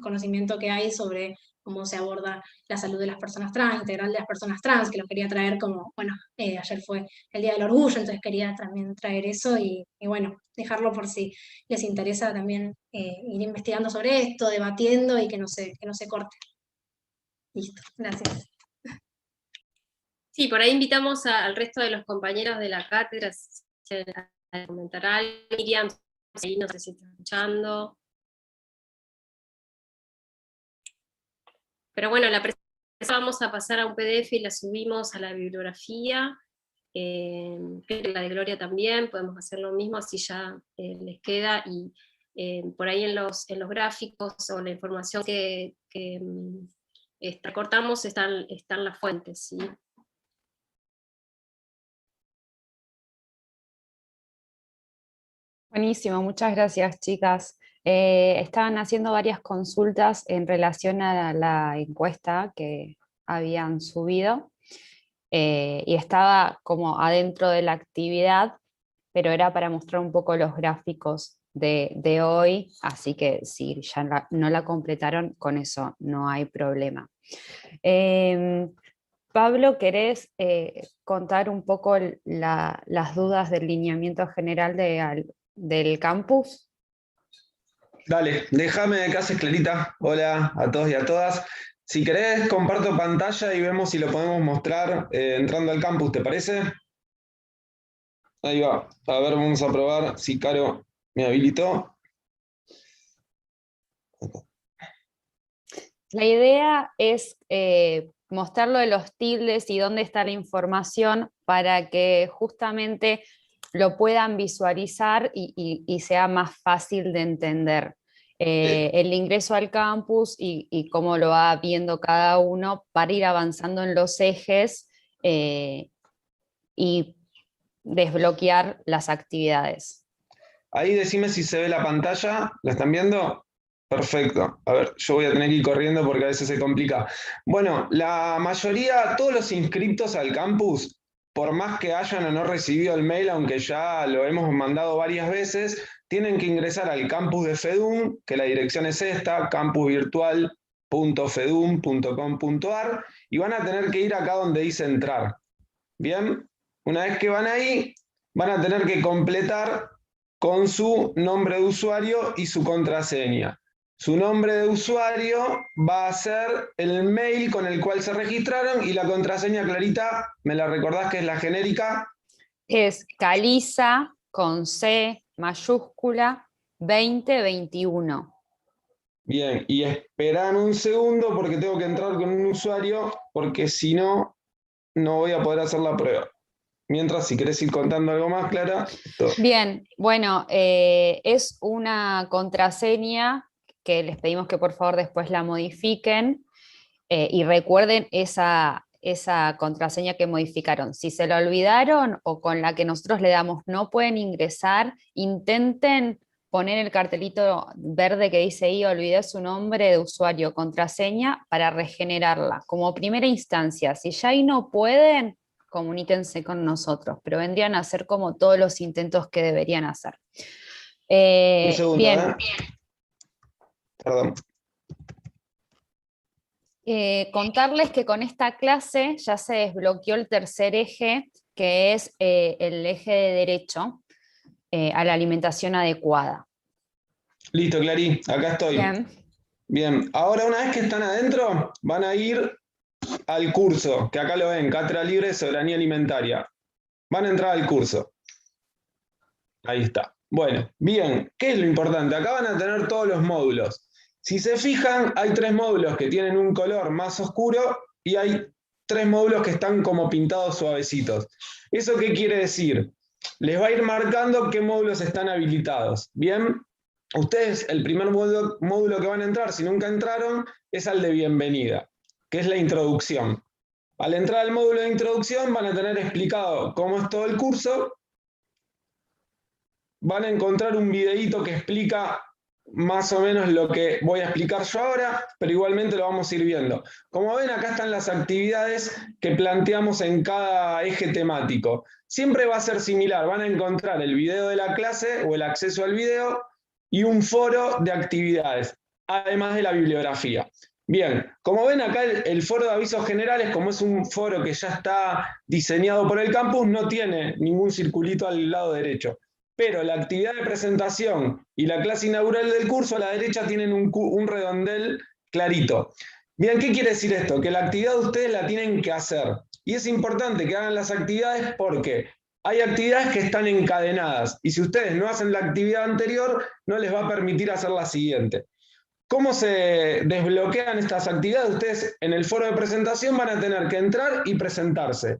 conocimiento que hay sobre cómo se aborda la salud de las personas trans, integral de las personas trans, que lo quería traer como, bueno, ayer fue el Día del Orgullo, entonces quería también traer eso y bueno, dejarlo por si les interesa también ir investigando sobre esto, debatiendo y que no se corte. Listo, gracias. Sí, por ahí invitamos al resto de los compañeros de la cátedra a comentar algo. Miriam, ahí no sé si está escuchando. Pero bueno, la presentación vamos a pasar a un PDF y la subimos a la bibliografía. La de Gloria también, podemos hacer lo mismo, así ya les queda, y por ahí en los gráficos o la información que cortamos están las fuentes, ¿sí? Buenísimo, muchas gracias, chicas. Estaban haciendo varias consultas en relación a la encuesta que habían subido y estaba como adentro de la actividad, pero era para mostrar un poco los gráficos de hoy, así que si ya no la completaron, con eso no hay problema. Pablo, ¿querés contar un poco las dudas del lineamiento general del campus? Dale, déjame de casa, Clarita. Hola a todos y a todas. Si querés, comparto pantalla y vemos si lo podemos mostrar entrando al campus, ¿te parece? Ahí va. A ver, vamos a probar si Caro me habilitó. La idea es mostrar lo de los tildes y dónde está la información para que justamente lo puedan visualizar y sea más fácil de entender. El ingreso al campus y cómo lo va viendo cada uno para ir avanzando en los ejes y desbloquear las actividades. Ahí decime si se ve la pantalla. ¿La están viendo? Perfecto. A ver, yo voy a tener que ir corriendo porque a veces se complica. Bueno, la mayoría, todos los inscriptos al campus, por más que hayan o no recibido el mail, aunque ya lo hemos mandado varias veces, tienen que ingresar al campus de FEDUM, que la dirección es esta, campusvirtual.fedum.com.ar, y van a tener que ir acá donde dice entrar. Bien, una vez que van ahí, van a tener que completar con su nombre de usuario y su contraseña. Su nombre de usuario va a ser el mail con el cual se registraron y la contraseña, Clarita, ¿me la recordás que es la genérica? Es Caliza con C mayúscula 2021. Bien, y esperan un segundo porque tengo que entrar con un usuario porque si no, no voy a poder hacer la prueba. Mientras, si querés ir contando algo más, Clara. Bien, bueno, es una contraseña que les pedimos que por favor después la modifiquen y recuerden esa contraseña que modificaron. Si se la olvidaron o con la que nosotros le damos no pueden ingresar, intenten poner el cartelito verde que dice ahí, olvidé su nombre de usuario, contraseña, para regenerarla. Como primera instancia, si ya ahí no pueden, comuníquense con nosotros, pero vendrían a hacer como todos los intentos que deberían hacer. Un segundo, bien. Perdón. Contarles que con esta clase ya se desbloqueó el tercer eje, que es el eje de derecho a la alimentación adecuada. Listo, Clarí, acá estoy. Bien. Bien, ahora una vez que están adentro, van a ir al curso, que acá lo ven, Cátedra Libre de Soberanía Alimentaria. Van a entrar al curso. Ahí está. Bueno, bien, ¿qué es lo importante? Acá van a tener todos los módulos. Si se fijan, hay 3 módulos que tienen un color más oscuro y hay 3 módulos que están como pintados suavecitos. ¿Eso qué quiere decir? Les va a ir marcando qué módulos están habilitados. Bien, ustedes, el primer módulo que van a entrar, si nunca entraron, es al de bienvenida, que es la introducción. Al entrar al módulo de introducción van a tener explicado cómo es todo el curso. Van a encontrar un videíto que explica más o menos lo que voy a explicar yo ahora, pero igualmente lo vamos a ir viendo. Como ven, acá están las actividades que planteamos en cada eje temático. Siempre va a ser similar, van a encontrar el video de la clase o el acceso al video y un foro de actividades, además de la bibliografía. Bien, como ven acá el foro de avisos generales, como es un foro que ya está diseñado por el campus, no tiene ningún circulito al lado derecho. Pero la actividad de presentación y la clase inaugural del curso a la derecha tienen un redondel clarito. Bien, ¿qué quiere decir esto? Que la actividad ustedes la tienen que hacer. Y es importante que hagan las actividades porque hay actividades que están encadenadas. Y si ustedes no hacen la actividad anterior, no les va a permitir hacer la siguiente. ¿Cómo se desbloquean estas actividades? Ustedes en el foro de presentación van a tener que entrar y presentarse.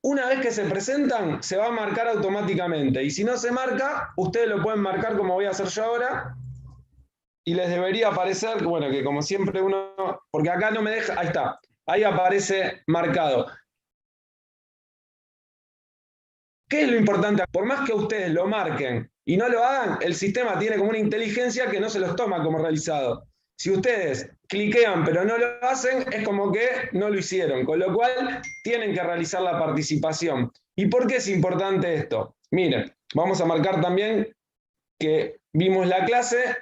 Una vez que se presentan, se va a marcar automáticamente. Y si no se marca, ustedes lo pueden marcar como voy a hacer yo ahora. Y les debería aparecer, bueno, que como siempre uno, porque acá no me deja, ahí está, ahí aparece marcado. ¿Qué es lo importante? Por más que ustedes lo marquen y no lo hagan, el sistema tiene como una inteligencia que no se los toma como realizado. Si ustedes cliquean pero no lo hacen, es como que no lo hicieron, con lo cual tienen que realizar la participación. ¿Y por qué es importante esto? Miren, vamos a marcar también que vimos la clase.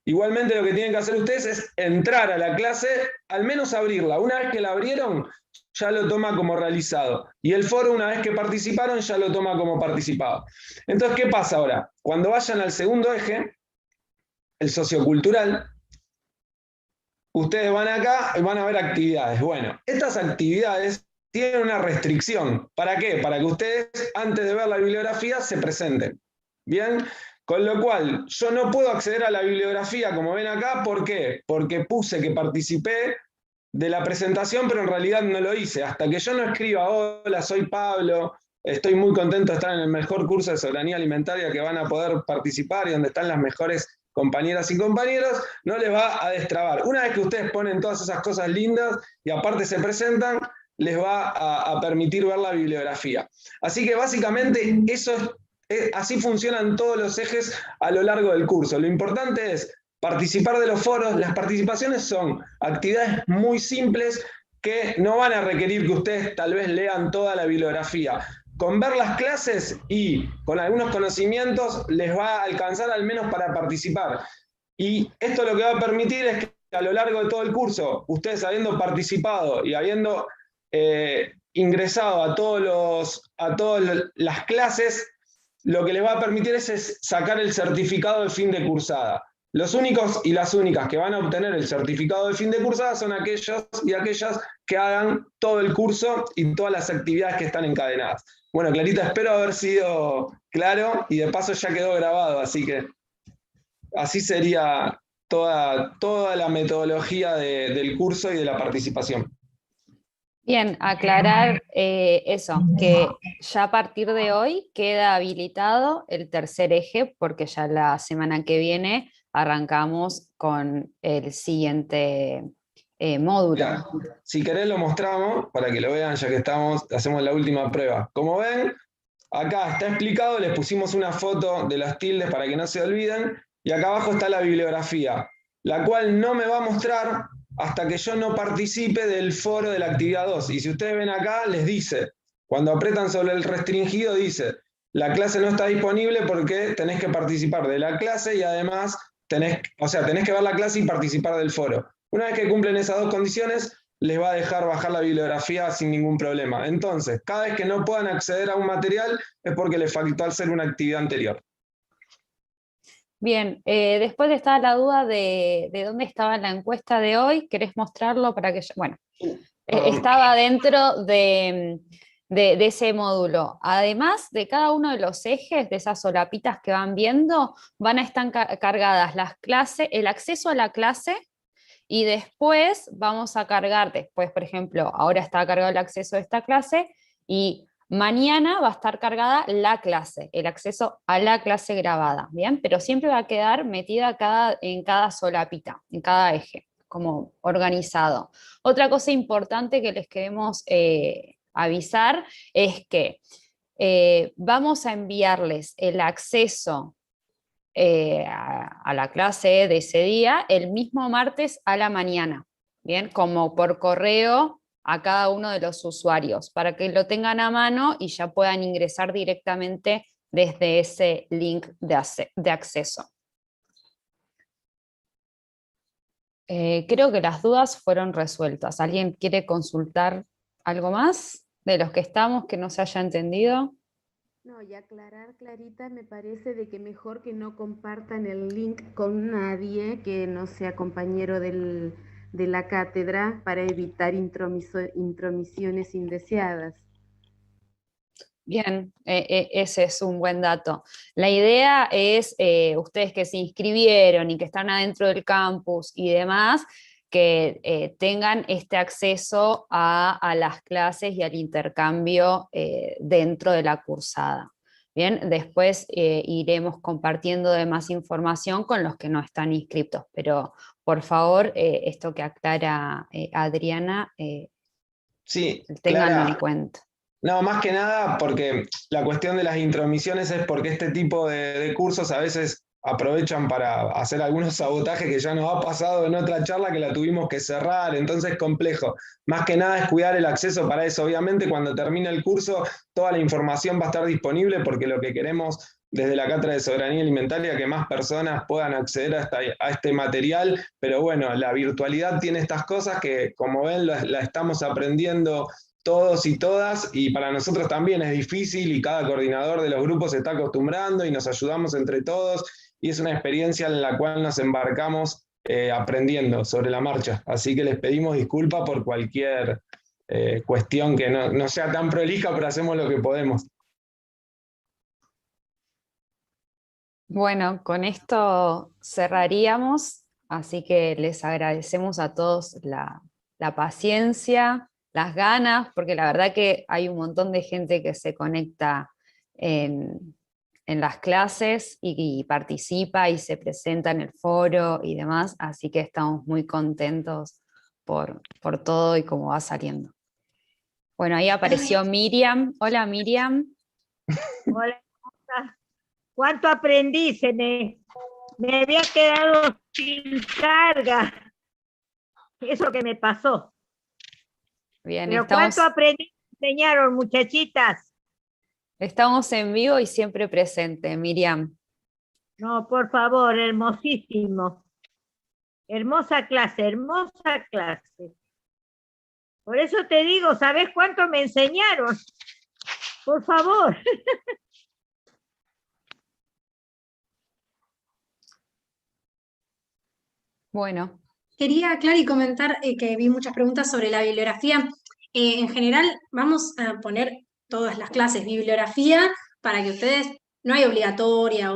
Igualmente lo que tienen que hacer ustedes es entrar a la clase, al menos abrirla. Una vez que la abrieron, ya lo toma como realizado. Y el foro, una vez que participaron, ya lo toma como participado. Entonces, ¿qué pasa ahora? Cuando vayan al segundo eje, el sociocultural, ustedes van acá y van a ver actividades. Bueno, estas actividades tienen una restricción. ¿Para qué? Para que ustedes, antes de ver la bibliografía, se presenten. ¿Bien? Con lo cual, yo no puedo acceder a la bibliografía, como ven acá. ¿Por qué? Porque puse que participé de la presentación, pero en realidad no lo hice. Hasta que yo no escriba, hola, soy Pablo, estoy muy contento de estar en el mejor curso de soberanía alimentaria que van a poder participar y donde están las mejores compañeras y compañeros, no les va a destrabar. Una vez que ustedes ponen todas esas cosas lindas y aparte se presentan, les va a permitir ver la bibliografía. Así que básicamente eso así funcionan todos los ejes a lo largo del curso. Lo importante es participar de los foros. Las participaciones son actividades muy simples que no van a requerir que ustedes tal vez lean toda la bibliografía. Con ver las clases y con algunos conocimientos les va a alcanzar al menos para participar. Y esto lo que va a permitir es que a lo largo de todo el curso, ustedes habiendo participado y habiendo ingresado a todas las clases, lo que les va a permitir es sacar el certificado de fin de cursada. Los únicos y las únicas que van a obtener el certificado de fin de cursada son aquellos y aquellas que hagan todo el curso y todas las actividades que están encadenadas. Bueno, Clarita, espero haber sido claro y de paso ya quedó grabado, así que así sería toda la metodología del curso y de la participación. Bien, aclarar eso, que ya a partir de hoy queda habilitado el tercer eje, porque ya la semana que viene arrancamos con el siguiente módulo. Ya, si querés lo mostramos para que lo vean, ya que hacemos la última prueba. Como ven, acá está explicado, les pusimos una foto de las tildes para que no se olviden, y acá abajo está la bibliografía, la cual no me va a mostrar hasta que yo no participe del foro de la actividad 2. Y si ustedes ven acá, les dice, cuando apretan sobre el restringido, dice, la clase no está disponible porque tenés que participar de la clase y además tenés que ver la clase y participar del foro. Una vez que cumplen esas dos condiciones, les va a dejar bajar la bibliografía sin ningún problema. Entonces, cada vez que no puedan acceder a un material es porque les faltó hacer una actividad anterior. Bien, después estaba la duda de dónde estaba la encuesta de hoy. ¿Querés mostrarlo para que bueno, estaba dentro de ese módulo. Además de cada uno de los ejes, de esas solapitas que van viendo, van a estar cargadas las clases, el acceso a la clase, y después vamos a cargar, por ejemplo, ahora está cargado el acceso a esta clase, y mañana va a estar cargada la clase, el acceso a la clase grabada, ¿bien? Pero siempre va a quedar metida en cada solapita, en cada eje, como organizado. Otra cosa importante que les queremos avisar es que vamos a enviarles el acceso a la clase de ese día el mismo martes a la mañana, ¿bien? Como por correo a cada uno de los usuarios, para que lo tengan a mano y ya puedan ingresar directamente desde ese link de acceso. Creo que las dudas fueron resueltas. ¿Alguien quiere consultar algo más de los que estamos que no se haya entendido? No, y aclarar, Clarita, me parece de que mejor que no compartan el link con nadie que no sea compañero de la cátedra para evitar intromisiones indeseadas. Bien, ese es un buen dato. La idea es, ustedes que se inscribieron y que están adentro del campus y demás, que tengan este acceso a las clases y al intercambio dentro de la cursada. Bien, después iremos compartiendo de más información con los que no están inscritos, pero por favor, esto que aclara Adriana, sí, ténganlo Clara, en cuenta. No, más que nada porque la cuestión de las intromisiones es porque este tipo de cursos a veces aprovechan para hacer algunos sabotajes que ya nos ha pasado en otra charla que la tuvimos que cerrar, entonces es complejo. Más que nada es cuidar el acceso para eso. Obviamente cuando termine el curso toda la información va a estar disponible porque lo que queremos desde la Cátedra de Soberanía Alimentaria es que más personas puedan acceder a este material, pero bueno, la virtualidad tiene estas cosas que como ven la estamos aprendiendo todos y todas, y para nosotros también es difícil y cada coordinador de los grupos se está acostumbrando y nos ayudamos entre todos y es una experiencia en la cual nos embarcamos aprendiendo sobre la marcha. Así que les pedimos disculpas por cualquier cuestión que no sea tan prolija, pero hacemos lo que podemos. Bueno, con esto cerraríamos, así que les agradecemos a todos la paciencia, las ganas, porque la verdad que hay un montón de gente que se conecta en las clases y participa y se presenta en el foro y demás, así que estamos muy contentos por todo y cómo va saliendo. Bueno, ahí apareció Miriam. Hola Miriam. Hola, ¿cuánto aprendí? Me había quedado sin carga. Eso que me pasó. Bien, Pero ¿cuánto aprendí? Me enseñaron, muchachitas. Estamos en vivo y siempre presente, Miriam. No, por favor, hermosísimo. Hermosa clase, hermosa clase. Por eso te digo, ¿sabes cuánto me enseñaron? Por favor. Bueno. Quería, Clary, comentar que vi muchas preguntas sobre la bibliografía. En general, vamos a poner todas las clases bibliografía para que ustedes, no hay obligatoria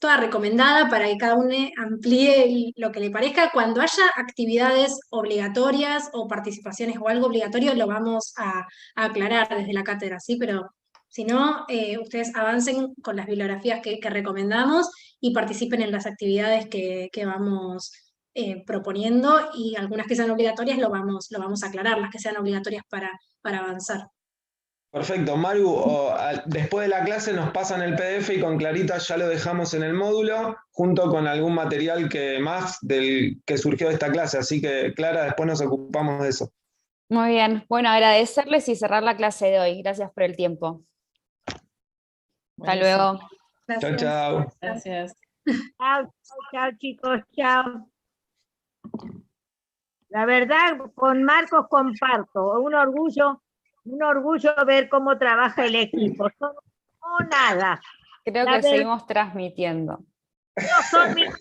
toda recomendada para que cada uno amplíe lo que le parezca. Cuando haya actividades obligatorias o participaciones o algo obligatorio, lo vamos a aclarar desde la cátedra, ¿sí? Pero si no, ustedes avancen con las bibliografías que recomendamos y participen en las actividades que vamos proponiendo, y algunas que sean obligatorias lo vamos a aclarar, las que sean obligatorias para avanzar. Perfecto, Maru, después de la clase nos pasan el PDF y con Clarita ya lo dejamos en el módulo, junto con algún material que surgió de esta clase, así que Clara, después nos ocupamos de eso. Muy bien, bueno, agradecerles y cerrar la clase de hoy. Gracias por el tiempo. Hasta luego. Gracias. Chao. Gracias. Chao, chicos, chao. La verdad, con Marcos comparto, un orgullo ver cómo trabaja el equipo. No nada. Creo que seguimos transmitiendo. No son mis